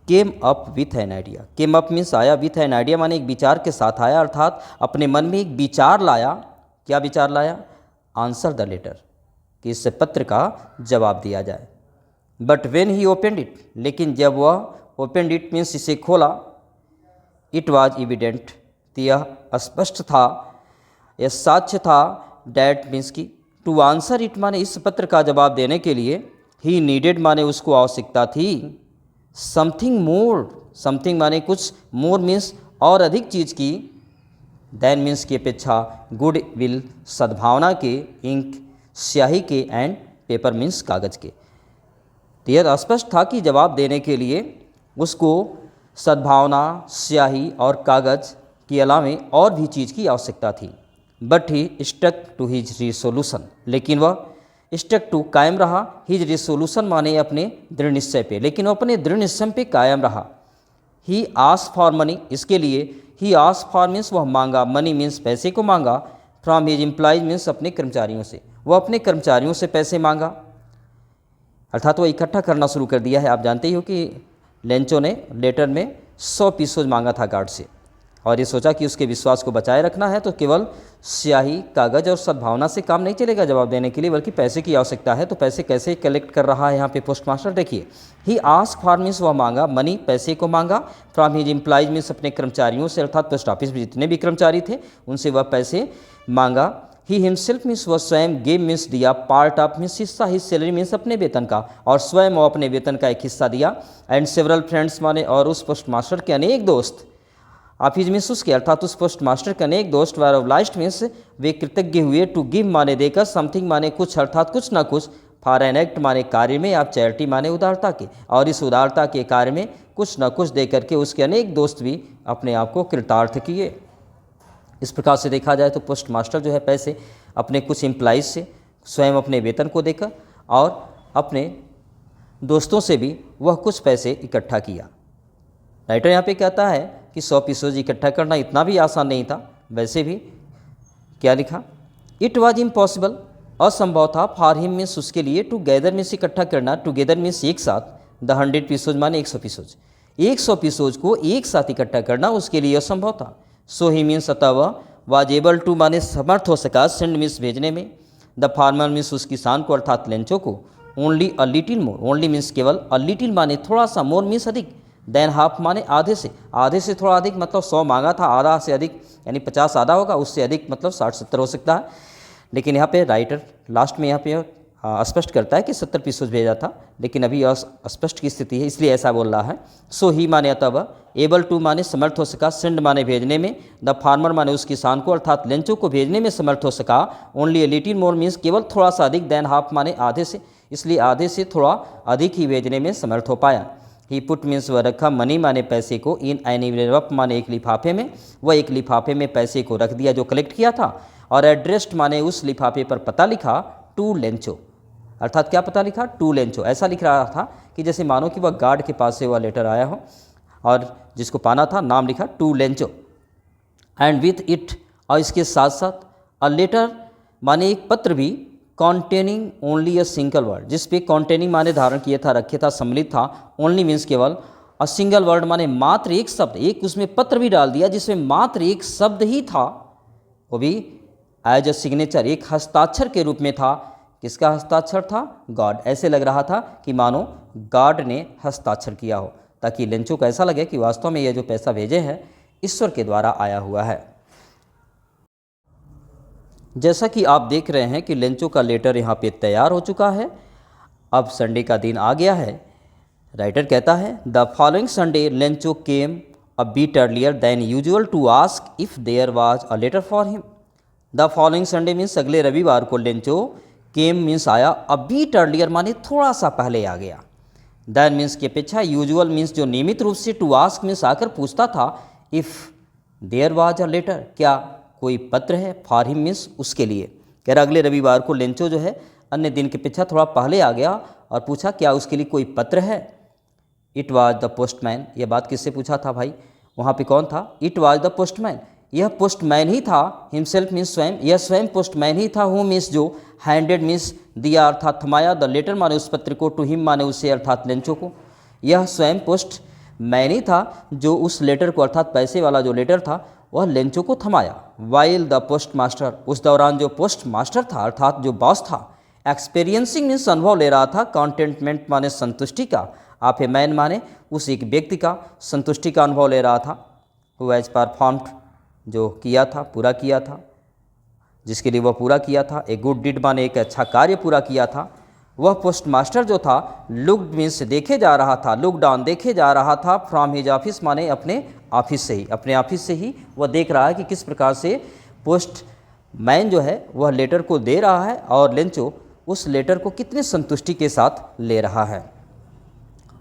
came up with an idea. Came up means आया, विथ एन आइडिया माने एक विचार के साथ आया, अर्थात अपने मन में एक विचार लाया। क्या विचार लाया? आंसर द लेटर, कि इस पत्र का जवाब दिया जाए। But when he opened it, लेकिन जब वह ओपेंड इट मीन्स इसे खोला, इट वॉज इविडेंट, तो यह स्पष्ट था, यह साक्ष्य था, डैट मीन्स की टू आंसर इट माने इस पत्र का जवाब देने के लिए, ही नीडेड माने उसको आवश्यकता थी, समथिंग मोर, समथिंग माने कुछ, मोर मीन्स और अधिक चीज़ की, देन मीन्स की अपेक्षा, गुड विल सद्भावना के, इंक स्याही के, एंड पेपर मीन्स कागज़ के। तो यह स्पष्ट था कि जवाब देने के लिए उसको सद्भावना, स्याही और कागज़ के अलावे और भी चीज़ की आवश्यकता थी। But he stuck to his resolution, लेकिन वह स्टक टू कायम रहा, हिज रिसोल्यूशन माने अपने दृढ़ निश्चय पे, लेकिन वह अपने दृढ़ निश्चय पे कायम रहा। ही आस्क फॉर मनी, इसके लिए ही आस्क फॉर मीन्स वह मांगा, मनी मीन्स पैसे को मांगा, फ्रॉम हिज एम्प्लॉयज मीन्स अपने कर्मचारियों से, वह अपने कर्मचारियों से पैसे मांगा, अर्थात वह इकट्ठा करना शुरू कर दिया है। आप जानते ही हो कि लेंचो ने लेटर में 100 पीसोज मांगा था गार्ड से, और ये सोचा कि उसके विश्वास को बचाए रखना है, तो केवल स्याही, कागज़ और सद्भावना से काम नहीं चलेगा जवाब देने के लिए, बल्कि पैसे की आवश्यकता है। तो पैसे कैसे कलेक्ट कर रहा है यहाँ पे पोस्ट मास्टर, देखिए, ही आस्क फॉर मीन्स वह मांगा, मनी पैसे को मांगा, फ्रॉम हिज एम्प्लॉयज मीन्स अपने कर्मचारियों से, अर्थात पोस्ट ऑफिस में जितने भी कर्मचारी थे उनसे वह पैसे मांगा। ही हिमसेल्फ मीन्स वह स्वयं, गेव मीन्स दिया, पार्ट ऑफ मीन्स हिस्सा, हिज सैलरी मीन्स अपने वेतन का, और स्वयं वो अपने वेतन का एक हिस्सा दिया। एंड सेवरल फ्रेंड्स माने और उस पोस्ट मास्टर के अनेक दोस्त, ऑफ हिज मीन्स उसके, अर्थात उस पोस्ट मास्टर के अनेक दोस्त, वर ऑब्लाइज्ड मीन्स वे कृतज्ञ हुए, टू गिव माने देकर, समथिंग माने कुछ, अर्थात कुछ ना कुछ, फॉर एन एक्ट माने कार्य में, आप चैरिटी माने उदारता के, और इस उदारता के कार्य में कुछ न कुछ दे करके उसके अनेक दोस्त भी अपने आप को कृतार्थ किए। इस प्रकार से देखा जाए तो पोस्ट मास्टर जो है पैसे अपने कुछ एम्प्लॉइज से, स्वयं अपने वेतन को देकर, और अपने दोस्तों से भी वह कुछ पैसे इकट्ठा किया। राइटर यहाँ पे कहता है कि 100 पीसोज इकट्ठा करना इतना भी आसान नहीं था। वैसे भी क्या लिखा, इट वॉज इम्पॉसिबल, असंभव था, फॉर हिम मीन्स उसके लिए, टू गैदर मीन्स इकट्ठा करना, टुगेदर मीन्स एक साथ, द 100 पीसोज माने 100 पीसोज, 100 पीसोज को एक साथ इकट्ठा करना उसके लिए असंभव था। सो ही मीन्स अतः वह, वाज एबल टू माने समर्थ हो सका, सेंड मीन्स भेजने में, द फार्मर मीन्स उस किसान को, अर्थात लेंचो को, only a little more, only means केवल, अ लिटिल माने थोड़ा सा, मोर मीन्स अधिक, देन हाफ माने आधे से, आधे से थोड़ा अधिक, मतलब 100 मांगा था, आधा से अधिक यानी 50 आधा होगा, उससे अधिक मतलब 60-70 हो सकता है। लेकिन यहाँ पे राइटर लास्ट में यहाँ पे स्पष्ट करता है कि 70 पीसोज भेजा था, लेकिन अभी अस्पष्ट की स्थिति है, इसलिए ऐसा बोल रहा है। सो ही माने अतः वह, एबल टू माने समर्थ हो सका, सेंड माने भेजने में, द फार्मर माने उस किसान को, अर्थात लेंचो को भेजने में समर्थ हो सका, only a little more means केवल थोड़ा सा अधिक, देन हाफ माने आधे से, इसलिए आधे से थोड़ा अधिक ही भेजने में समर्थ हो पाया। ही पुट मीन्स वह रखा, मनी माने पैसे को, इन एन एनवेलप माने एक लिफाफे में, वह एक लिफाफे में पैसे को रख दिया जो कलेक्ट किया था, और एड्रेस्ड माने उस लिफाफे पर पता लिखा, टू लेंचो, अर्थात क्या पता लिखा, टू लेंचो। ऐसा लिख रहा था कि जैसे मानो कि वह गार्ड के पास से वह लेटर आया हो, और जिसको पाना था नाम लिखा to Lencho, and with it, और इसके साथ साथ, अ लेटर माने एक पत्र भी, containing only a single word, जिस पे कॉन्टेनिंग माने धारण किया था, रखे था, सम्मिलित था, ओनली मीन्स केवल, अ सिंगल वर्ड माने मात्र एक शब्द, एक उसमें पत्र भी डाल दिया जिसमें मात्र एक शब्द ही था, वो भी एज अ सिग्नेचर, एक हस्ताक्षर के रूप में था। किसका हस्ताक्षर था? गॉड। ऐसे लग रहा था कि मानो गॉड ने हस्ताक्षर किया हो, ताकि लेंचो को ऐसा लगे कि वास्तव में यह जो पैसा भेजे हैं ईश्वर के द्वारा आया हुआ है। जैसा कि आप देख रहे हैं कि लेंचो का लेटर यहाँ पे तैयार हो चुका है। अब संडे का दिन आ गया है। राइटर कहता है, the following Sunday Lencho came a bit earlier than usual to ask if there was a letter for him. The following Sunday means अगले रविवार को लेंचो केम मीन्स आया, अ बीट अर्लियर माने थोड़ा सा पहले आ गया, देन मीन्स की अपेक्षा, यूजुअल मीन्स जो नियमित रूप से, टू आस्क मीन्स आकर पूछता था, if there was a letter क्या कोई पत्र है, फॉर हिम मीन्स उसके लिए। कह रहा अगले रविवार को लेंचो जो है अन्य दिन की अपेक्षा थोड़ा पहले आ गया और पूछा क्या उसके लिए कोई पत्र है। इट वाज द पोस्टमैन, यह बात किससे पूछा था भाई, वहाँ पे कौन था, इट वाज द पोस्टमैन, यह पोस्टमैन ही था, हिमसेल्फ मीन्स स्वयं, यह स्वयं पोस्टमैन ही था, हु मीन्स जो, हैंडेड मीन्स दिया अर्थात थमाया, द लेटर माने उस पत्र को, टू हिम माने उसे अर्थात लेंचो को, यह स्वयं पोस्टमैन ही था जो उस लेटर को अर्थात पैसे वाला जो लेटर था वह लेंचो को थमाया। वाइल द पोस्ट मास्टर, उस दौरान जो पोस्ट मास्टर था अर्थात जो बॉस था, एक्सपीरियंसिंग मीन्स अनुभव ले रहा था, कॉन्टेंटमेंट माने संतुष्टि का, आप ए मैन माने उस एक व्यक्ति का संतुष्टि का अनुभव ले रहा था, हु हैज़ परफॉर्म्ड जो किया था, पूरा किया था, जिसके लिए वह पूरा किया था, ए गुड डिड माने एक अच्छा कार्य पूरा किया था। वह पोस्ट मास्टर जो था, लुक्ड मीन्स देखे जा रहा था, लुक डाउन देखे जा रहा था, फ्रॉम हिज ऑफिस माने अपने ऑफिस से ही, अपने ऑफिस से ही वह देख रहा है कि किस प्रकार से पोस्ट मैन जो है वह लेटर को दे रहा है और लेंचो उस लेटर को कितने संतुष्टि के साथ ले रहा है।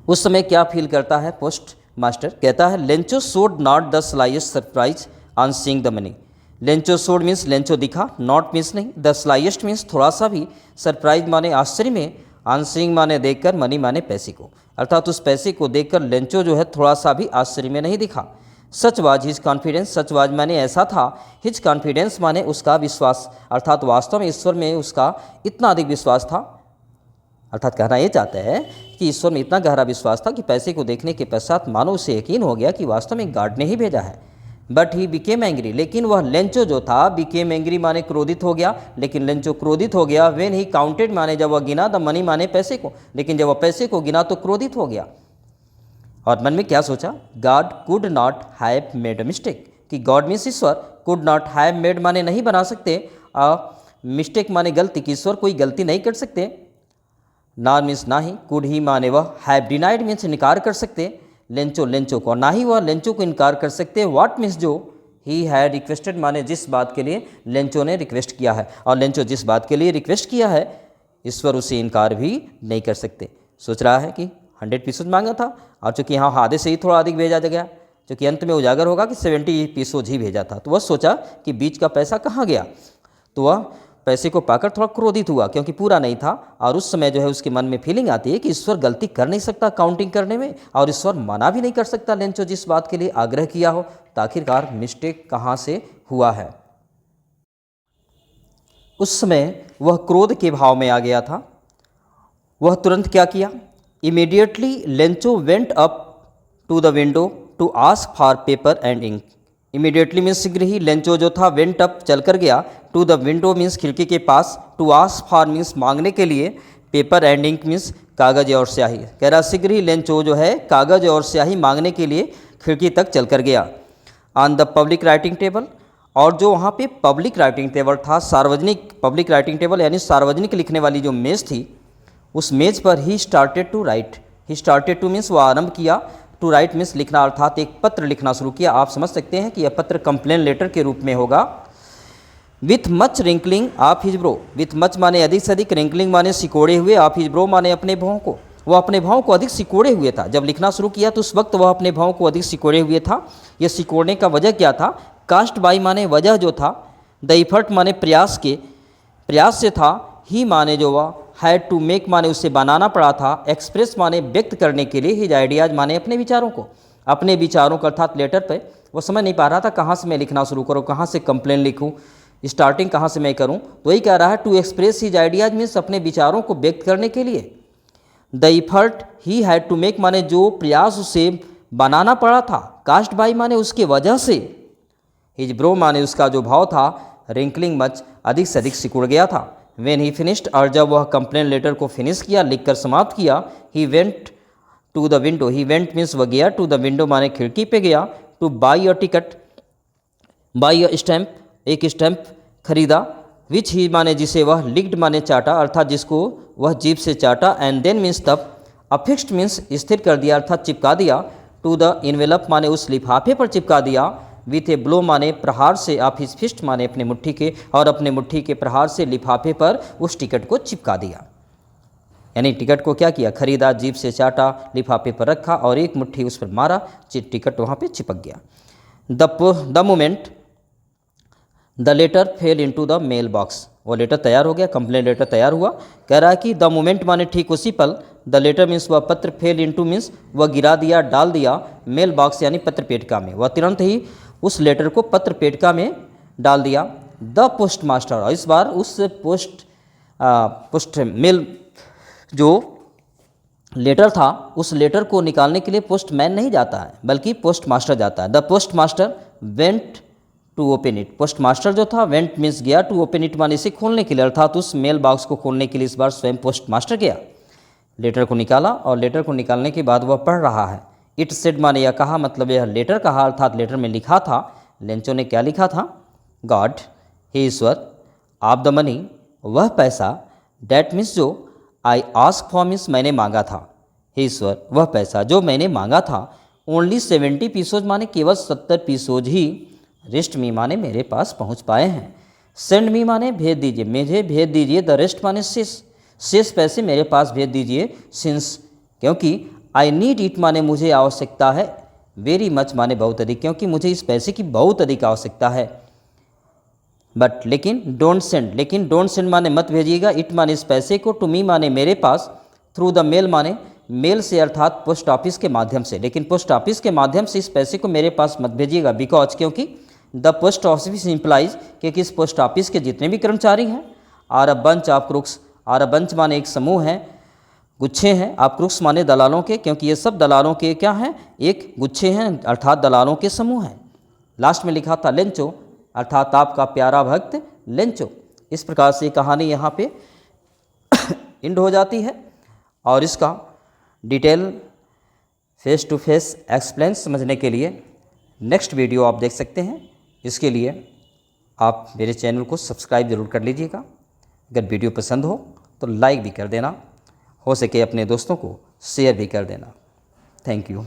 उस समय क्या फील करता है पोस्ट मास्टर, कहता है Lencho showed not the slightest surprise on seeing the money, Lencho showed means Lencho दिखा, नॉट मीन्स नहीं, द स्लाइएस्ट मीन्स थोड़ा सा भी, सरप्राइज माने आश्चर्य में, ऑन सीइंग माने देखकर, मनी माने पैसे को, अर्थात उस पैसे को देखकर लेंचो जो है थोड़ा सा भी आश्चर्य में नहीं दिखा। Such was his confidence, such was माने ऐसा था, हिज कॉन्फिडेंस माने उसका विश्वास, अर्थात वास्तव में ईश्वर में उसका इतना अधिक विश्वास था, अर्थात कहना ये चाहता है कि ईश्वर में इतना गहरा विश्वास था कि पैसे को देखने के पश्चात मानो उसे यकीन हो गया कि वास्तव में गॉड ने ही भेजा है। बट ही बिकेम एंग्री, लेकिन वह लेंचो जो था, बिकेम एंग्री माने क्रोधित हो गया, लेकिन लेंचो क्रोधित हो गया, व्हेन ही काउंटेड माने जब वह गिना, द मनी माने पैसे को, लेकिन जब वह पैसे को गिना तो क्रोधित हो गया। और मन में क्या सोचा, God could not have made a mistake, कि गॉड मीन्स ईश्वर, कुड नॉट हैव मेड माने नहीं बना सकते, मिस्टेक माने गलती, कि ईश्वर कोई गलती नहीं कर सकते, नॉट मीन्स ना ही, कुड ही माने वह, हैव डिनाइड मीन्स इनकार कर सकते लेंचो को, ना ही वह लेंचो को इनकार कर सकते, व्हाट मीन्स जो, ही हैड रिक्वेस्टेड माने जिस बात के लिए लेंचो ने रिक्वेस्ट किया है, और लेंचो जिस बात के लिए रिक्वेस्ट किया है ईश्वर उसे इनकार भी नहीं कर सकते। सोच रहा है कि 100 पीसोज मांगा था और चूँकि यहाँ आधे से ही थोड़ा अधिक भेजा गया, क्योंकि अंत में उजागर होगा कि 70 पीसोज ही भेजा था, तो वह सोचा कि बीच का पैसा कहाँ गया, तो वह पैसे को पाकर थोड़ा क्रोधित हुआ क्योंकि पूरा नहीं था, और उस समय जो है उसके मन में फीलिंग आती है कि ईश्वर गलती कर नहीं सकता काउंटिंग करने में, और ईश्वर मना भी नहीं कर सकता लेंचो जिस बात के लिए आग्रह किया हो, तो आखिरकार मिस्टेक कहाँ से हुआ है। उस समय वह क्रोध के भाव में आ गया था। वह तुरंत क्या किया, immediately Lencho went up to the window to ask for paper and ink, immediately means शीघ्र ही, लेंचो जो था वेंट अप चल कर गया, टू द विंडो मीन्स खिड़की के पास, टू आस्क फॉर मीन्स मांगने के लिए, पेपर एंड इंक मीन्स कागज और स्याही, कह रहा शीघ्र ही लेंचो जो है कागज और स्याही मांगने के लिए खिड़की तक चल कर गया। On the public writing table, और जो वहाँ पे पब्लिक राइटिंग टेबल था, सार्वजनिक पब्लिक राइटिंग टेबल यानी सार्वजनिक लिखने वाली जो मेज़ थी, उस मेज़ पर he started to write, he started to means वह आरंभ किया, टू राइट मीन्स लिखना, अर्थात एक पत्र लिखना शुरू किया। आप समझ सकते हैं कि यह पत्र कंप्लेन लेटर के रूप में होगा। With much wrinkling of his bro, with much माने अधिक से अधिक, रिंकलिंग माने सिकोड़े हुए, ऑफ हिज ब्रो माने अपने भौं को, वह अपने भाव को अधिक सिकोड़े हुए था। जब लिखना शुरू किया तो उस वक्त वह अपने भाव को अधिक सिकोड़े हुए था। यह सिकोड़ने का वजह क्या था? कास्ट बाई माने वजह जो था, द इफर्ट माने प्रयास के, प्रयास से था, ही माने जो वह, हैड टू मेक माने उसे बनाना पड़ा था, एक्सप्रेस माने व्यक्त करने के लिए, हिज आइडियाज माने अपने विचारों को, अपने विचारों को अर्थात लेटर पे वो समझ नहीं पा रहा था कहाँ से मैं लिखना शुरू करूँ, कहाँ से कंप्लेन लिखूँ, स्टार्टिंग कहाँ से मैं करूँ। तो वही कह रहा है to express his ideas means अपने विचारों को व्यक्त करने के लिए। The effort he had to make माने जो प्रयास उसे बनाना पड़ा था, कास्ट बाई माने उसके वजह से, हिज ब्रो माने उसका जो भाव था, रिंकलिंग मच अधिक से अधिक सिकुड़ गया था। व्हेन ही फिनिश्ड और जब वह कंप्लेन लेटर को फिनिश किया, लिखकर समाप्त किया, he went to the window, he went means वह गया, टू द विंडो माने खिड़की पे गया, to buy a ticket, buy a stamp एक स्टैम्प खरीदा, विच ही माने जिसे वह, लिक्ड माने चाटा अर्थात जिसको वह जीभ से चाटा, एंड देन मीन्स तब, अफिक्स्ड मीन्स स्थिर कर दिया अर्थात चिपका दिया, टू द इन्वेलप माने उस लिफाफे पर चिपका दिया, विथ ए ब्लो माने प्रहार से, आप हिज फिस्ट माने अपने मुट्ठी के, और अपने मुट्ठी के प्रहार से लिफाफे पर उस टिकट को चिपका दिया। यानी टिकट को क्या किया, खरीदा, जीभ से चाटा, लिफाफे पर रखा और एक मुट्ठी उस पर मारा, टिकट वहाँ पे चिपक गया। The moment the letter fell into the mail box, वो लेटर तैयार हो गया, कंप्लेन लेटर तैयार हुआ। कह रहा है कि द मोमेंट माने ठीक उसी पल, द लेटर मीन्स वह पत्र, फेल इनटू मीन्स वह गिरा दिया, डाल दिया, मेल बॉक्स यानी पत्र पेटिका में, वह तुरंत ही उस लेटर को पत्र पेटिका में डाल दिया। द पोस्ट मास्टर, और इस बार उस पोस्ट मेल जो लेटर था उस लेटर को निकालने के लिए पोस्टमैन नहीं जाता है बल्कि पोस्ट मास्टर जाता है। The post master went to open it, post master जो था वेंट मीन्स गया, टू ओपन इट माने इसे खोलने के लिए, अर्थात उस मेल बॉक्स को खोलने के लिए इस बार स्वयं पोस्ट मास्टर गया। लेटर को निकाला और लेटर को निकालने के बाद वह पढ़ रहा है। इट सेड माने यह कहा, मतलब यह लेटर कहा, अर्थात लेटर में लिखा था, लेंचो ने क्या लिखा था, गॉड, हे ईश्वर, आप द मनी, वह पैसा, डैट मीन्स जो, आई आस्क फॉर मीन्स मैंने मांगा था, हे ईश्वर वह पैसा जो मैंने मांगा था, ओनली 70 पीसोज माने केवल 70 पीसोज ही, रेस्ट मी माने मेरे पास पहुंच पाए हैं, सेंड मी माने भेज दीजिए, मुझे भेज दीजिए, द रेस्ट माने शेष पैसे मेरे पास भेज दीजिए, सिंस क्योंकि, आई नीड इट माने मुझे आवश्यकता है, वेरी मच माने बहुत अधिक, क्योंकि मुझे इस पैसे की बहुत अधिक आवश्यकता है, बट लेकिन डोंट सेंड, लेकिन डोंट सेंड माने मत भेजिएगा, इट माने इस पैसे को, टू मी माने मेरे पास, थ्रू द मेल माने मेल से अर्थात पोस्ट ऑफिस के माध्यम से, लेकिन पोस्ट ऑफिस के माध्यम से इस पैसे को मेरे पास मत भेजिएगा, बिकॉज क्योंकि द पोस्ट ऑफिस इम्प्लाइज, क्योंकि इस पोस्ट ऑफिस के जितने भी कर्मचारी हैं, are a bunch of crooks, are a bunch माने एक समूह है, गुच्छे हैं, आप क्रुक्स माने दलालों के, क्योंकि ये सब दलालों के क्या हैं, एक गुच्छे हैं अर्थात दलालों के समूह हैं। लास्ट में लिखा था लेंचो, अर्थात आपका प्यारा भक्त लेंचो। इस प्रकार से कहानी यहाँ पे इंड हो जाती है और इसका detail face to face explain समझने के लिए नेक्स्ट वीडियो आप देख सकते हैं। इसके लिए आप मेरे चैनल को सब्सक्राइब ज़रूर कर लीजिएगा। अगर वीडियो पसंद हो तो लाइक भी कर देना, हो सके अपने दोस्तों को शेयर भी कर देना। Thank you.